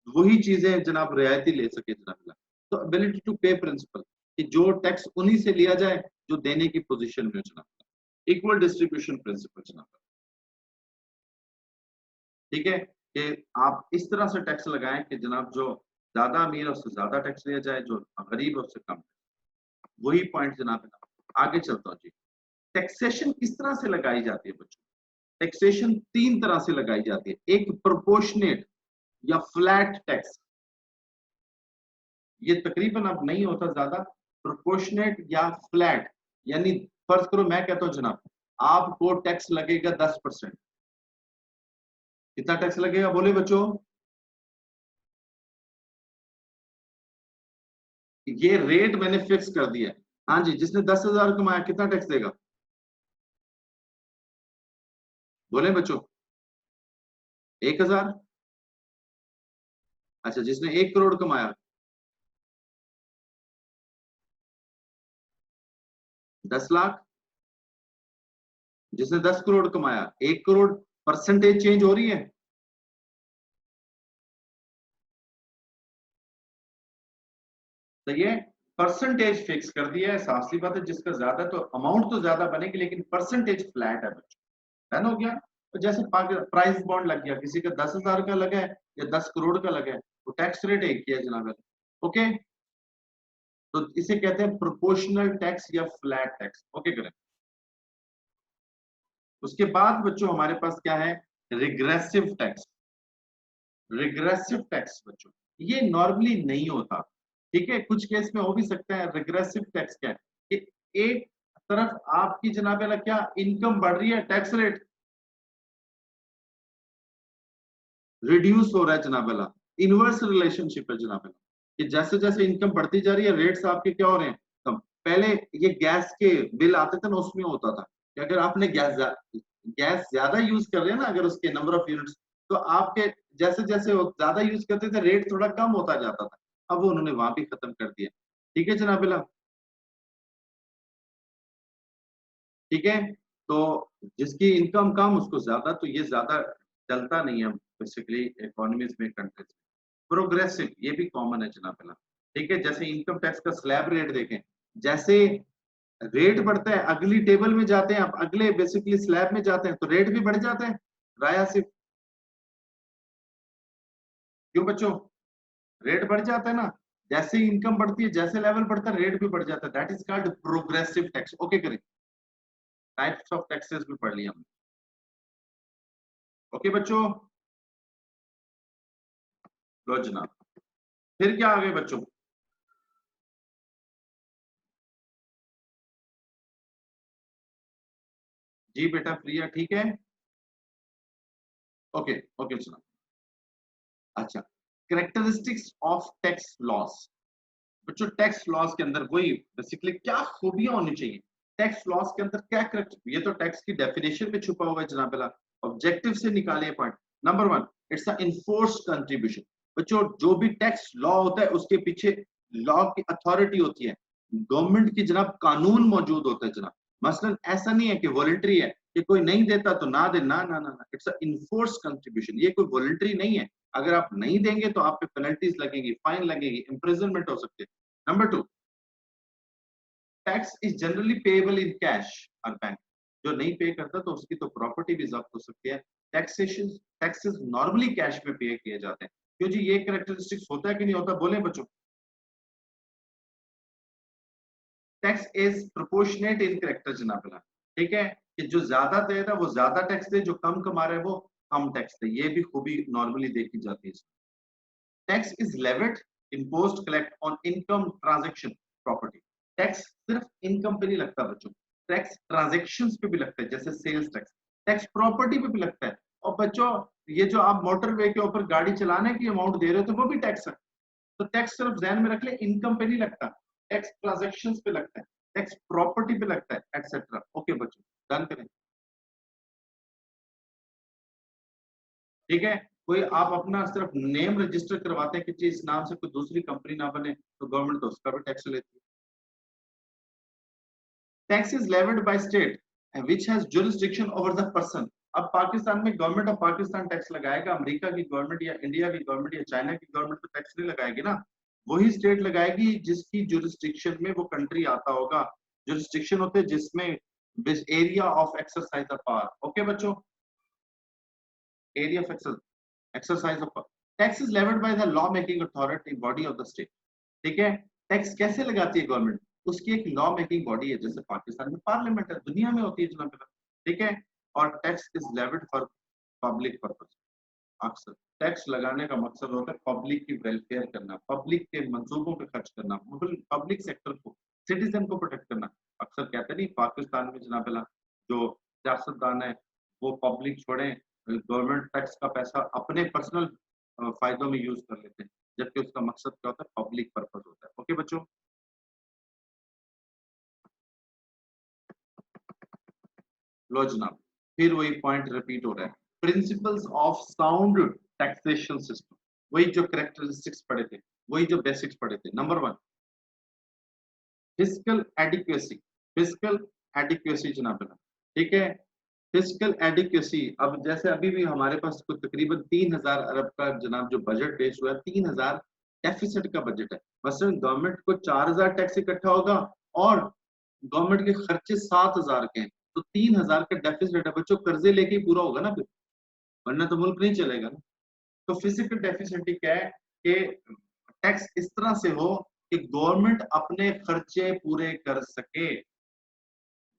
वही चीजें जनाब रियायती ले सके जनाब। तो एबिलिटी टू पे प्रिंसिपल, कि जो टैक्स उन्हीं से लिया जाए जो देने की पोजीशन में जनाब। इक्वल डिस्ट्रीब्यूशन प्रिंसिपल जनाब, ठीक है, कि आप इस तरह से टैक्स लगाएं कि जनाब जो ज्यादा अमीर है उससे ज्यादा टैक्स लिया जाए, जो गरीब है उससे कम। वही पॉइंट जनाब। आगे चलता हूँ जी। टैक्सेशन किस तरह से लगाई जाती है बच्चों, टैक्सेशन तीन तरह से लगाई जाती है। एक प्रोपोर्शनेट या फ्लैट टैक्स, ये तकरीबन अब नहीं होता ज्यादा। प्रोपोर्शनेट या फ्लैट, यानी फर्ज करो मैं कहता हूँ जनाब आपको टैक्स लगेगा 10%। कितना टैक्स लगेगा बोले बच्चों, ये रेट मैंने फिक्स कर दिया है। हाँ जी, जिसने 10,000 कमाया कितना टैक्स देगा, बोले बच्चों 1,000। अच्छा, जिसने 1 करोड़ कमाया 10 लाख, जिसने 10 करोड़ कमाया 1 करोड़। परसेंटेज चेंज हो रही है। तो ये परसेंटेज फिक्स कर दिया है, साफ सी बात है, जिसका ज्यादा तो अमाउंट तो ज्यादा बनेगी लेकिन परसेंटेज फ्लैट है बच्चों। डन हो गया। तो जैसे प्राइस बॉन्ड लग गया, किसी का 10,000 का लगा है या 10 करोड़ का लगा है, तो टैक्स रेट एक ही है जनाब। ओके, तो इसे कहते हैं प्रोपोर्शनल टैक्स या फ्लैट टैक्स। ओके करें। उसके बाद बच्चों हमारे पास क्या है, रिग्रेसिव टैक्स। रिग्रेसिव टैक्स बच्चों ये नॉर्मली नहीं होता, ठीक है, कुछ केस में हो भी सकता है। रिग्रेसिव टैक्स क्या है कि एक तरफ आपकी जनाब क्या इनकम बढ़ रही है, टैक्स रेट रिड्यूस हो रहा है जनाब। इनवर्स रिलेशनशिप है जनाब, कि जैसे जैसे इनकम बढ़ती जा रही है रेट्स आपके क्या हो रहे हैं कम। पहले ये गैस के बिल आते थे ना, उसमें होता था कि अगर आपने गैस ज्यादा यूज कर रहे हैं ना, अगर उसके नंबर ऑफ यूनिट्स, तो आपके जैसे जैसे वो ज्यादा यूज करते थे रेट थोड़ा कम होता जाता था। अब वो उन्होंने वहां भी खत्म कर दिया। ठीक है जनाब, ठीक है। तो जिसकी इनकम कम उसको ज्यादा, तो ये ज्यादा चलता नहीं है बेसिकली इकोनॉमीज में, कंट्रीज में। प्रोग्रेसिव ये भी कॉमन है जनाब, ठीक है। जैसे इनकम टैक्स का स्लैब रेट देखें, जैसे रेट बढ़ता है, अगली टेबल में जाते हैं, अब अगले बेसिकली स्लैब में जाते हैं तो रेट भी बढ़ जाता है। राया सिर्फ क्यों बच्चों? रेट बढ़ जाता है ना, जैसे इनकम बढ़ती है, जैसे लेवल बढ़ता है, रेट भी बढ़ जाता है। That is called progressive tax. Okay करें, टाइप्स ऑफ टैक्सेस भी पढ़ लिया हमने। ओके बच्चों, लो जनाब, फिर क्या आगे बच्चों? जी बेटा प्रिया ठीक है। ओके ओके जनाब। अच्छा, कैरेक्टरिस्टिक्स ऑफ टैक्स लॉस। बच्चों टैक्स लॉस के अंदर वही बेसिकली क्या खूबियां होनी चाहिए, टैक्स लॉस के अंदर क्या करेक्ट, ये तो टैक्स की डेफिनेशन में छुपा हुआ है जनाब। पहला ऑब्जेक्टिव से निकालिए point number one, it's a enforce contribution. बच्चों जो भी टैक्स लॉ होता है उसके पीछे लॉ की अथॉरिटी होती है, गवर्नमेंट की जनाब कानून मौजूद होता है जनाब। मसलन ऐसा नहीं है कि वॉलंटरी है कि कोई नहीं देता तो ना दे, ना ना ना, ना। इट्स अ इन्फोर्स कंट्रीब्यूशन, ये कोई वॉलंटरी नहीं है। अगर आप नहीं देंगे तो आप पे पेनल्टीज लगेगी, फाइन लगेगी, इम्प्रिजनमेंट हो सकती है। Number two, tax is generally payable in cash और बैंक। जो नहीं पे करता तो उसकी तो प्रॉपर्टी भी जब्त हो सकती है। टैक्सेशन, टैक्सेस नॉर्मली कैश में पे किए जाते हैं। क्यों जी, ये कैरेक्टरिस्टिक्स होता है कि नहीं होता, बोले बच्चों? Tax is proportionate in character जनाब। ठीक है, कि जो ज्यादा दे रहा है वो ज्यादा टैक्स दे, जो कम कमा रहा है वो कम टैक्स दे, ये भी खूबी नॉर्मली देखी जाती है। Tax is levied, imposed, collect on income, transaction, property. Tax सिर्फ इनकम पे नहीं लगता बच्चों, टैक्स ट्रांजैक्शंस पे भी लगता है, जैसे सेल्स टैक्स। टैक्स प्रॉपर्टी पे भी लगता है। और बच्चों ये जो आप मोटरवे के ऊपर गाड़ी चलाने की अमाउंट दे रहे हो तो वो भी टैक्स है। तो टैक्स सिर्फ ध्यान में रख ले, इनकम पे नहीं लगता, टैक्स ट्रांजैक्शंस पे लगता है, टैक्स प्रॉपर्टी पे लगता है, एटसेट्रा। ओके बच्चों, डन करें। ठीक है, कोई आप अपना सिर्फ नेम रजिस्टर करवाते हैं कि जी इस नाम से कोई दूसरी कंपनी ना बने, तो गवर्नमेंट तो उसका भी टैक्स लेती है। Tax is levied by state which has jurisdiction over the person. अब पाकिस्तान में गवर्नमेंट ऑफ पाकिस्तान टैक्स लगाएगा, अमेरिका की गवर्नमेंट या इंडिया की गवर्नमेंट या चाइना की गवर्नमेंट तो टैक्स नहीं लगाएगी ना, वही स्टेट लगाएगी जिसकी जुरिसडिक्शन में वो कंट्री आता होगा। जुरिसडिक्शन होते हैं जिसमें area of exercise of power. Okay बच्चों, area of exercise of tax is levied by the law making authority body of the state। ठीक है, टैक्स कैसे लगाती है गवर्नमेंट, उसकी एक लॉ मेकिंग बॉडी है, जैसे पाकिस्तान में पार्लियामेंट है, दुनिया में होती है जनाब। ठीक है, और tax is levied for public purpose. अक्सर टैक्स लगाने का मकसद होता है पब्लिक की वेलफेयर करना, पब्लिक के मंसूबों पे खर्च करना, पब्लिक सेक्टर को, सिटीजन को प्रोटेक्ट करना। अक्सर कहते नहीं पाकिस्तान में जनाब जो सियासतदान है वो पब्लिक छोड़े, गवर्नमेंट टैक्स का पैसा अपने पर्सनल फायदों में यूज कर लेते हैं, जबकि उसका मकसद क्या होता है, पब्लिक पर्पस होता है। ओके बच्चों, लो जनाब, फिर वही पॉइंट रिपीट हो रहा है, principles of sound taxation system. वही जो करेक्टरिस्टिक्स पढ़े थे, वही जो बेसिक्स पढ़े थे। Number one, fiscal adequacy. Fiscal adequacy जनाब, ठीक है, फिस्कल एडिक्वेसी। अब जैसे अभी भी हमारे पास कुछ तकरीबन 3,000 अरब का जनाब जो बजट पेश हुआ है, 3,000 डेफिसिट का बजट है। मसलन गवर्नमेंट को 4,000 टैक्स इकट्ठा होगा और गवर्नमेंट के खर्चे 7,000 के हैं, तो 3,000 का डेफिसिट है बच्चों, कर्जे लेके ही पूरा होगा ना फिर, वरना तो मुल्क नहीं चलेगा ना। तो फिजिकल डेफिसिट क्या है कि टैक्स इस तरह से हो कि गवर्नमेंट अपने खर्चे पूरे कर सके।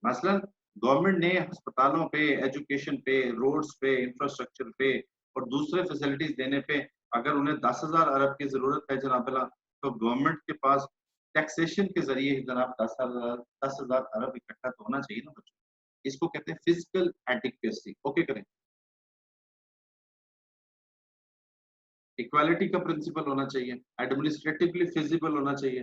मसलन गवर्नमेंट ने अस्पतालों पे, एजुकेशन पे, रोड्स पे, इंफ्रास्ट्रक्चर पे और दूसरे फैसिलिटीज देने पे अगर उन्हें 10,000 अरब की जरूरत है जनाब, तो गवर्नमेंट के पास टैक्सेशन के जरिए जनाब 10,000 अरब इकट्ठा तो होना चाहिए ना बच्चों। इसको कहते हैं फिजिकल एडिक्वेसी। ओके करें, इक्वालिटी का प्रिंसिपल होना चाहिए, एडमिनिस्ट्रेटिवली फिजिबल होना चाहिए।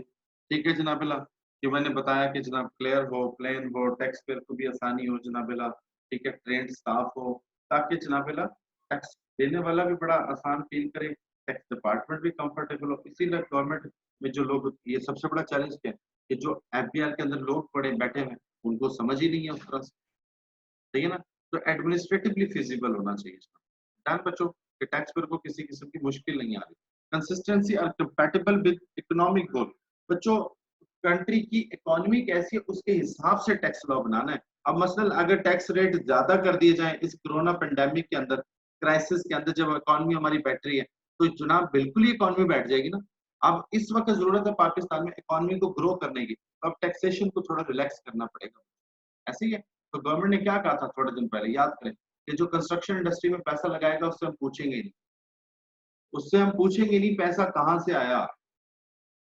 ठीक है जनाबिला, कि मैंने बताया कि जनाब क्लियर हो, प्लेन हो, टैक्स पेयर को भी आसानी हो जनाबिला। ठीक है, ट्रेंड स्टाफ हो, ताकि जनाबिला टैक्स देने वाला भी बड़ा आसान फील करे, टैक्स डिपार्टमेंट भी कंफर्टेबल हो। इसीलिए गवर्नमेंट में जो लोग, ये सबसे बड़ा चैलेंज क्या है कि जो एफबीआर के अंदर लोग पड़े बैठे हैं उनको समझ ही नहीं है उस तरह से। ठीक है ना, तो एडमिनिस्ट्रेटिवली फिजिबल होना चाहिए। ध्यान बच्चों कि टैक्स पेयर को किसी किस्म की मुश्किल नहीं आ रही। कंसिस्टेंसी और कंपैटिबल विद इकोनॉमिक गोल। बच्चों कंट्री की इकोनॉमी कैसी है उसके हिसाब से टैक्स लॉ बनाना है। अब मसलन अगर टैक्स रेट ज्यादा कर दिए जाए इस कोरोना पेंडेमिक के अंदर, क्राइसिस के अंदर, जब इकोनॉमी हमारी बैठ रही है, तो जनाब बिल्कुल ही इकोनॉमी बैठ जाएगी ना। अब इस वक्त जरूरत है पाकिस्तान में इकोनॉमी को ग्रो करने की, तो अब टैक्सेशन को थोड़ा रिलैक्स करना पड़ेगा। ऐसे ही है। तो गवर्नमेंट ने क्या कहा था थोड़े दिन पहले, याद करें, कि जो कंस्ट्रक्शन इंडस्ट्री में पैसा लगाएगा उससे हम पूछेंगे नहीं, उससे हम पूछेंगे नहीं पैसा कहाँ से आया।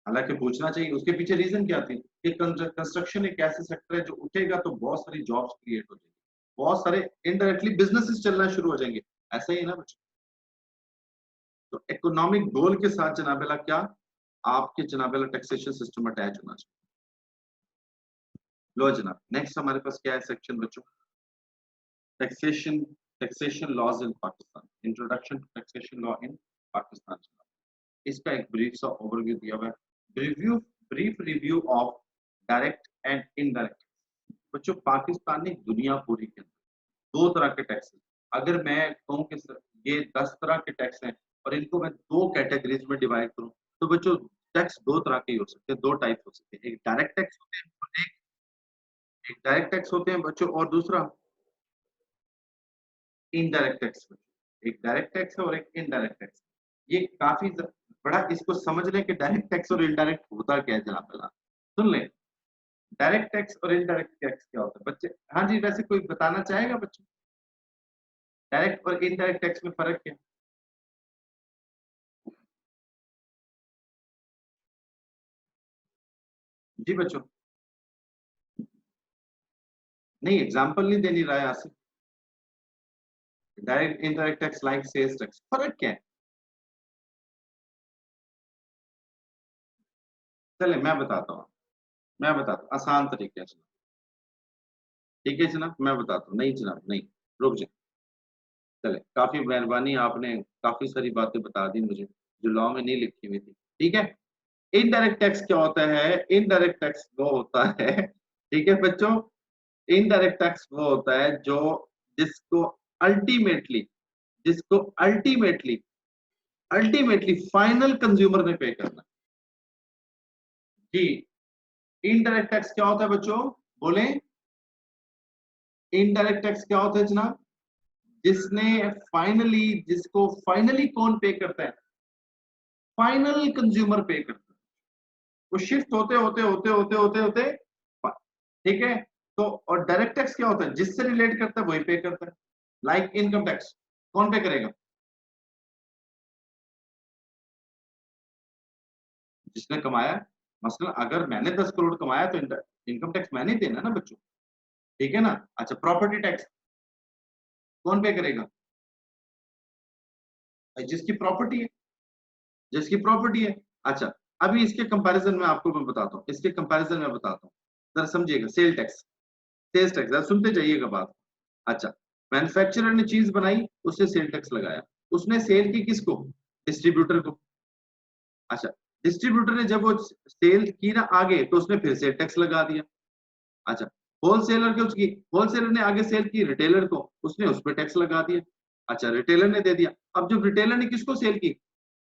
हालांकि पूछना चाहिए, उसके पीछे रीजन क्या थी कि कंस्ट्रक्शन एक ऐसे सेक्टर है जो उठेगा तो बहुत सारी जॉब्स क्रिएट हो जाएंगी, बहुत सारे इनडायरेक्टली बिजनेसेस चलना शुरू हो जाएंगे। ऐसा ही है ना बच्चों। तो इकोनॉमिक गोल के साथ जनाबेला क्या, आपके जनाबेला टैक्सेशन सिस्टम अटैच होना चाहिए। लो जनाब, नेक्स्ट हमारे पास क्या है सेक्शन बच्चों, taxation, taxation laws in Pakistan, introduction to taxation law in Pakistan. इसका एक ब्रीफ सा ओवरव्यू दिया हुआ है। Review, brief review of direct and indirect. बच्चों पाकिस्तान ने दुनिया पूरी के अंदर दो तरह के टैक्स, अगर मैं कहूँ कि ये 10 तरह के टैक्स हैं और इनको मैं दो कैटेगरीज में डिवाइड करूँ, तो बच्चों टैक्स दो तरह के हो सकते हैं, दो टाइप हो सकते हैं। एक डायरेक्ट टैक्स होते हैं और एक डायरेक्ट टैक्स होते हैं बच्चों, और दूसरा इनडायरेक्ट टैक्स। एक डायरेक्ट टैक्स है और एक इनडायरेक्ट टैक्स। ये काफी बड़ा, इसको समझ लें कि डायरेक्ट टैक्स और इनडायरेक्ट होता क्या है जनाब, पहला सुन लें। डायरेक्ट टैक्स और इनडायरेक्ट टैक्स क्या होता है बच्चे? हाँ जी, वैसे कोई बताना चाहेगा बच्चों, डायरेक्ट और इनडायरेक्ट टैक्स में फर्क क्या है? जी बच्चों, नहीं एग्जांपल नहीं देनी रहा है यहाँ से। Direct indirect tax like sales tax, फर्क क्या है? चले मैं बताता हूँ, मैं बताता हूँ आसान तरीके से। ठीक है जनाब, मैं बताता हूँ। नहीं जनाब नहीं, रुक जाए। चले, काफी मेहरबानी, आपने काफी सारी बातें बता दी मुझे जो लॉ में नहीं लिखी हुई थी। ठीक है, इनडायरेक्ट टैक्स क्या होता है? इनडायरेक्ट टैक्स वो होता है, ठीक है बच्चों, इनडायरेक्ट टैक्स वो होता है जो जिसको अल्टीमेटली, जिसको अल्टीमेटली अल्टीमेटली फाइनल कंज्यूमर ने पे करना। जी, इनडायरेक्ट टैक्स क्या होता है बच्चों? बोले, इनडायरेक्ट टैक्स क्या होता है जनाब? जिसने फाइनली, जिसको फाइनली कौन पे करता है? फाइनल कंज्यूमर पे करता है। वो शिफ्ट होते होते होते होते होते होते, ठीक है। तो और डायरेक्ट टैक्स क्या होता है? जिससे रिलेट करता है वही पे करता है। लाइक इनकम टैक्स कौन पे करेगा? जिसने कमाया है। मसलन अगर मैंने 10 करोड़ कमाया तो इनकम टैक्स मैंने ही देना ना बच्चों, ठीक है ना। अच्छा, प्रॉपर्टी टैक्स कौन पे करेगा? जिसकी प्रॉपर्टी है, जिसकी प्रॉपर्टी है। अच्छा, अभी इसके कंपैरिजन में आपको मैं बताता हूँ, इसके कंपैरिजन में बताता हूँ, जरा समझिएगा। सेल टैक्स, सेल्स टैक्स, जरा सुनते जाइएगा बात। अच्छा, मैन्युफैक्चरर ने चीज बनाई, उसने सेल टैक्स लगाया, उसने सेल की किसको? डिस्ट्रीब्यूटर को। अच्छा, डिस्ट्रीब्यूटर ने जब वो सेल की ना आगे, तो उसने फिर सेल टैक्स लगा दिया। अच्छा, होलसेलर के उसकी, होलसेलर ने आगे सेल की रिटेलर को, उसने उस पर टैक्स लगा दिया। अच्छा, रिटेलर ने दे दिया। अब जब रिटेलर ने किसको सेल की?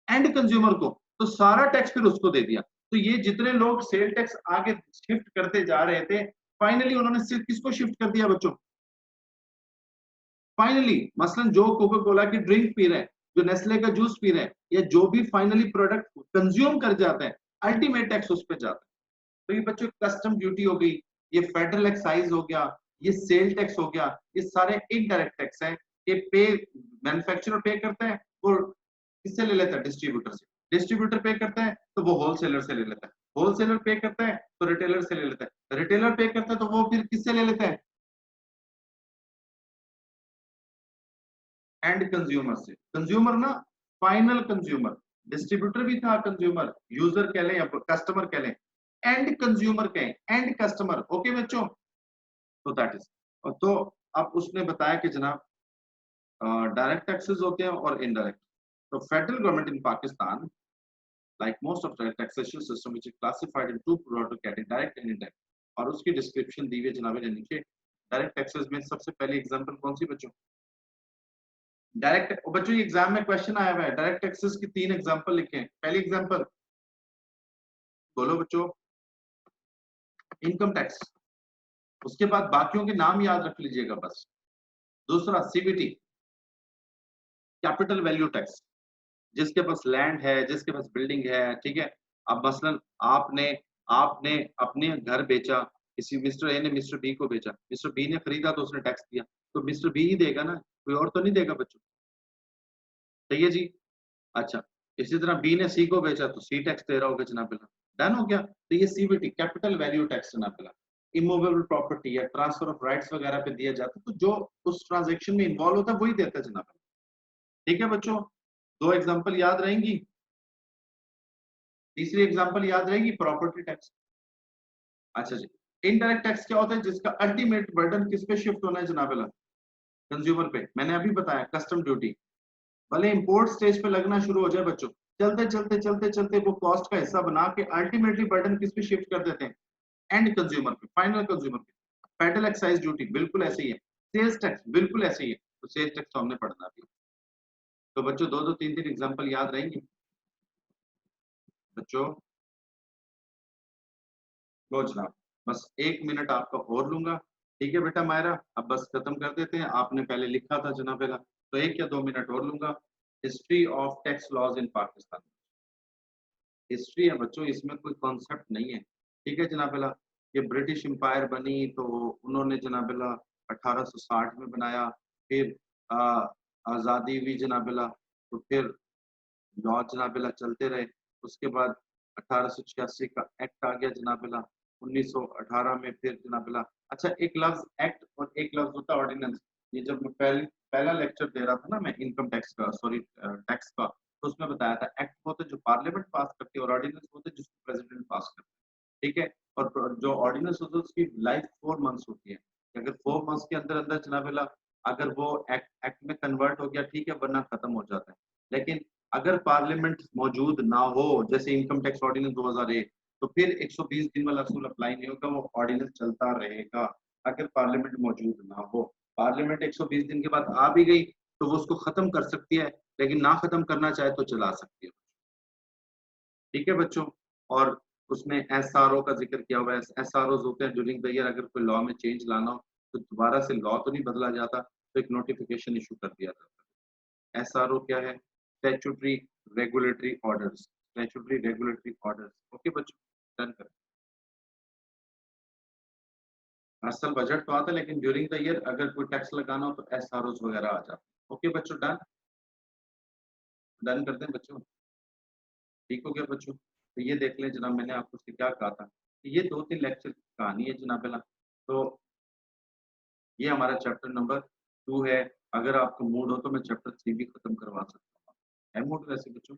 एंड कंज्यूमर को, तो सारा टैक्स फिर उसको दे दिया। तो ये जितने लोग सेल टैक्स आगे शिफ्ट करते जा रहे थे, फाइनली उन्होंने सिर्फ किसको शिफ्ट कर दिया बच्चों? फाइनली मसलन जो कोका कोला की ड्रिंक पी रहे हैं, जो नेस्ले का जूस पी रहे हैं, या जो भी फाइनली प्रोडक्ट कंज्यूम कर जाते हैं, अल्टीमेट टैक्स उस पर जाता है। तो ये बच्चों कस्टम ड्यूटी हो गई, ये फेडरल एक्साइज हो गया, ये सेल टैक्स हो गया, ये सारे इनडायरेक्ट टैक्स हैं। ये पे मैन्युफैक्चरर पे करते हैं, वो किससे ले लेता है? डिस्ट्रीब्यूटर से। डिस्ट्रीब्यूटर पे करता है तो वो होलसेलर से ले लेता है, होलसेलर पे करता है तो रिटेलर से ले लेता है, रिटेलर पे करता है तो वो फिर किससे ले लेता है? एंड कंज्यूमर से। कंज्यूमर ना, फाइनल कंज्यूमर। डिस्ट्रीब्यूटर भी था कंज्यूमर, यूजर कह लें या कस्टमर कह लें, एंड कंज्यूमर कहें, एंड कस्टमर। ओके बच्चों, तो दैट इज। तो अब उसने बताया कि जनाब डायरेक्ट टैक्सेस होते हैं और इनडायरेक्ट। तो federal government in Pakistan, like most of the taxation system, which is classified in two broad categories, direct and indirect, और उसकी डिस्क्रिप्शन दी हुई है जनाब ने नीचे। डायरेक्ट टैक्सेस में सबसे पहली एग्जांपल कौन सी बच्चों? डायरेक्ट बच्चों, ये एग्जाम में क्वेश्चन आया हुआ है, डायरेक्ट टैक्सेस की 3 एग्जांपल लिखे हैं। पहली एग्जांपल बोलो बच्चों। Income tax. उसके बाद बाकियों के नाम याद रख लीजिएगा बस। दूसरा सीबीटी, कैपिटल वैल्यू टैक्स, जिसके पास लैंड है, जिसके पास बिल्डिंग है, ठीक है। अब मसलन आपने आपने अपने घर बेचा, किसी मिस्टर ए ने मिस्टर बी को बेचा, मिस्टर बी ने खरीदा तो उसने टैक्स दिया, तो मिस्टर बी ही देगा ना, कोई और तो नहीं देगा बच्चों। सही है जी। अच्छा, इसी तरह बी ने सी को बेचा तो सी टैक्स दे रहा होगा जनाब। डन हो गया। तो ये सीबीटी, कैपिटल वैल्यू टैक्स जनाब। इमूवेबल प्रॉपर्टी या ट्रांसफर ऑफ राइट्स वगैरह पे दिया जाता है, तो जो उस ट्रांजेक्शन में इन्वॉल्व होता है वही देता है जनाब। ठीक है बच्चों, दो एग्जांपल याद रहेंगी। तीसरी एग्जांपल याद रहेगी प्रॉपर्टी टैक्स। अच्छा जी, इनडायरेक्ट टैक्स क्या होता है, जिसका अल्टीमेट बर्डन किस पे शिफ्ट होना है जनाब, कंज्यूमर पे। मैंने अभी बताया कस्टम ड्यूटी, भले इंपोर्ट स्टेज पे लगना शुरू हो जाए बच्चों, चलते चलते चलते चलते वो कॉस्ट का हिस्सा बना के अल्टीमेटली बर्डन किस पे शिफ्ट कर देते हैं, एंड कंज्यूमर पे, फाइनल कंज्यूमर पे। फेडरल एक्साइज ड्यूटी बिल्कुल ऐसे ही है, सेल्स टैक्स बिल्कुल ऐसे ही है। तो सेल्स टैक्स तो हमने पढ़ना अभी। तो बच्चों दो दो तीन तीन एग्जांपल याद रहेंगे बच्चों। लो जनाब, बस 1 मिनट आपका और लूंगा। ठीक है बेटा मायरा, अब बस खत्म कर देते हैं। आपने पहले लिखा था जनाब पहला, तो 1 या 2 मिनट और लूंगा। History of tax laws in Pakistan. History है बच्चों, इसमें कोई कॉन्सेप्ट नहीं है। ठीक है जनाब पहला, ये ब्रिटिश एम्पायर बनी तो उन्होंने जनाब पहला 1860 में बनाया। फिर आज़ादी हुई जनाब पहला, तो फिर लॉ जनाब पहला चलते रहे। उसके बाद 1886 का एक्ट आ गया जनाब पहला, 1918 में फिर जनाब बला। अच्छा, एक लफ्ज एक्ट और एक लफ्ज होता है ऑर्डिनेंस। ये जब मैं पहला लेक्चर दे रहा था ना मैं इनकम टैक्स का, सॉरी टैक्स का, तो उसमें बताया था एक्ट होते जो पार्लियामेंट पास करती है और ऑर्डिनेंस होते जिसको प्रेसिडेंट पास करता है। ठीक है। और जो ऑर्डिनेंस होता है उसकी लाइफ 4 मंथ्स होती है। अगर 4 मंथ्स के अंदर अंदर जनाब बला अगर वो एक्ट एक्ट में कन्वर्ट हो गया ठीक है, वरना खत्म हो जाता है। लेकिन अगर पार्लियामेंट मौजूद ना हो, जैसे इनकम टैक्स ऑर्डिनेंस 2001, तो फिर 120 दिन वाला असूल अप्लाई नहीं होगा, वो ऑर्डिनेंस चलता रहेगा अगर पार्लियामेंट मौजूद ना हो। पार्लियामेंट 120 दिन के बाद आ भी गई तो वो उसको खत्म कर सकती है, लेकिन ना खत्म करना चाहे तो चला सकती है। ठीक है बच्चों। और उसमें एसआरओ का जिक्र किया हुआ है। एसआरओ होते हैं ड्यूरिंग द ईयर, अगर कोई लॉ में चेंज लाना हो तो दोबारा से लॉ तो नहीं बदला जाता, तो एक नोटिफिकेशन इशू कर दिया जाता है। एसआरओ क्या है? Statutory regulatory orders. Statutory regulatory orders. Okay बच्चों, डन करें। असल बजट तो आता है, लेकिन ड्यूरिंग द ईयर अगर कोई टैक्स लगाना हो तो एसआरओ वगैरह आ जाते हैं। ओके बच्चों, डन। डन करते हैं बच्चों। ठीक हो गया बच्चों। तो ये देख लें जनाब, मैंने आपको उससे क्या कहा था कि ये 2-3 लेक्चर की कहानी है जनाब पहला। तो ये हमारा चैप्टर नंबर 2 है। अगर आपको मूड हो तो मैं चैप्टर 3 भी खत्म करवा सकता हूँ। है मूड वैसे बच्चों?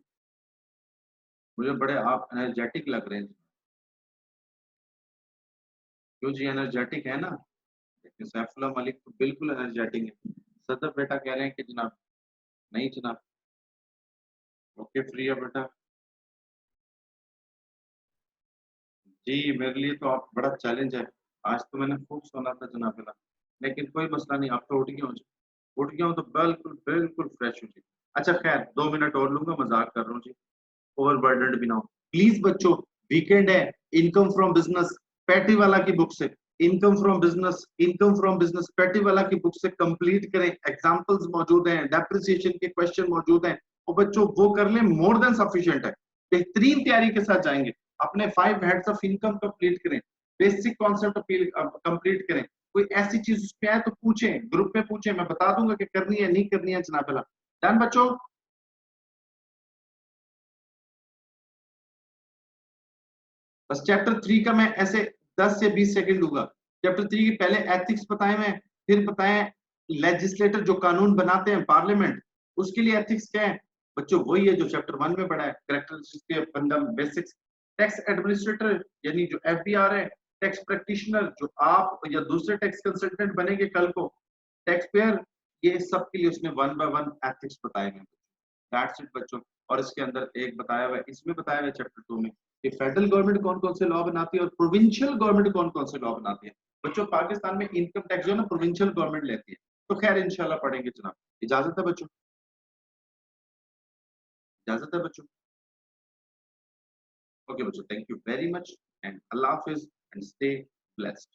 मुझे बड़े आप एनर्जेटिक लग रहे हैं। क्यों जी, एनर्जेटिक है ना? लेकिन सैफुल्लाह मलिक तो बिल्कुल एनर्जेटिक है। सदर बेटा कह रहे हैं कि जनाब नहीं जनाब। ओके, फ्री है बेटा। जी, मेरे लिए तो आप बड़ा चैलेंज है। आज तो मैंने खूब सोना था जनाब बेटा, लेकिन कोई मसला नहीं, आप तो उठ गया हूँ तो बिल्कुल बिल्कुल फ्रेश हूँ जी। अच्छा खैर, 2 मिनट और लूंगा, मजाक कर रहा हूँ जी। ओवरबर्डन्ड भी ना हो प्लीज बच्चों। वीकेंड है। इनकम फ्रॉम बिजनेस पैटी वाला की बुक से, इनकम फ्रॉम बिजनेस पैटी वाला की बुक से कंप्लीट करें। एग्जांपल्स मौजूद हैं, डेप्रिसिएशन के क्वेश्चन मौजूद हैं, और बच्चों वो कर लें, मोर देन सफिशिएंट है। बेहतरीन तैयारी के साथ जाएंगे। अपने 5 हेड्स ऑफ इनकम कंप्लीट करें, बेसिक कॉन्सेप्ट कंप्लीट करें। कोई ऐसी चीज उसमें है तो पूछें, ग्रुप में पूछें, मैं बता दूंगा कि करनी है नहीं करनी है जनाब। डन बच्चों। बस चैप्टर 3 का मैं ऐसे 10 से 20 सेकंड दूंगा। चैप्टर 3 के पहले एथिक्स बताए मैं, फिर बताए लेजिस्लेटर जो कानून बनाते हैं पार्लियामेंट, उसके लिए एथिक्स क्या है बच्चों, वही है जो चैप्टर 1 में पढ़ा है, कैरेक्टरिस्टिक्स बेसिक्स। टैक्स एडमिनिस्ट्रेटर यानी जो एफबीआर है, टैक्स प्रैक्टिशनर जो आप या दूसरे टैक्स कंसल्टेंट बनेंगे कल को, टैक्स पेयर, ये सब के लिए उसने 1 बाय 1 एथिक्स बताए हैं। दैट्स इट बच्चों। और इसके अंदर एक बताया हुआ है, इसमें बताया हुआ है चैप्टर 2 में कि फेडरल गवर्नमेंट कौन कौन से लॉ बनाती है और प्रोविंशियल गवर्नमेंट कौन कौन से लॉ बनाती है। बच्चों पाकिस्तान में इनकम टैक्स जो है ना प्रोविंशियल गवर्नमेंट लेती है। तो खैर इंशाल्लाह पढ़ेंगे जनाब। इजाजत है बच्चों, इजाजत है बच्चों। ओके बच्चों, thank you very much and Allah Hafiz and stay blessed.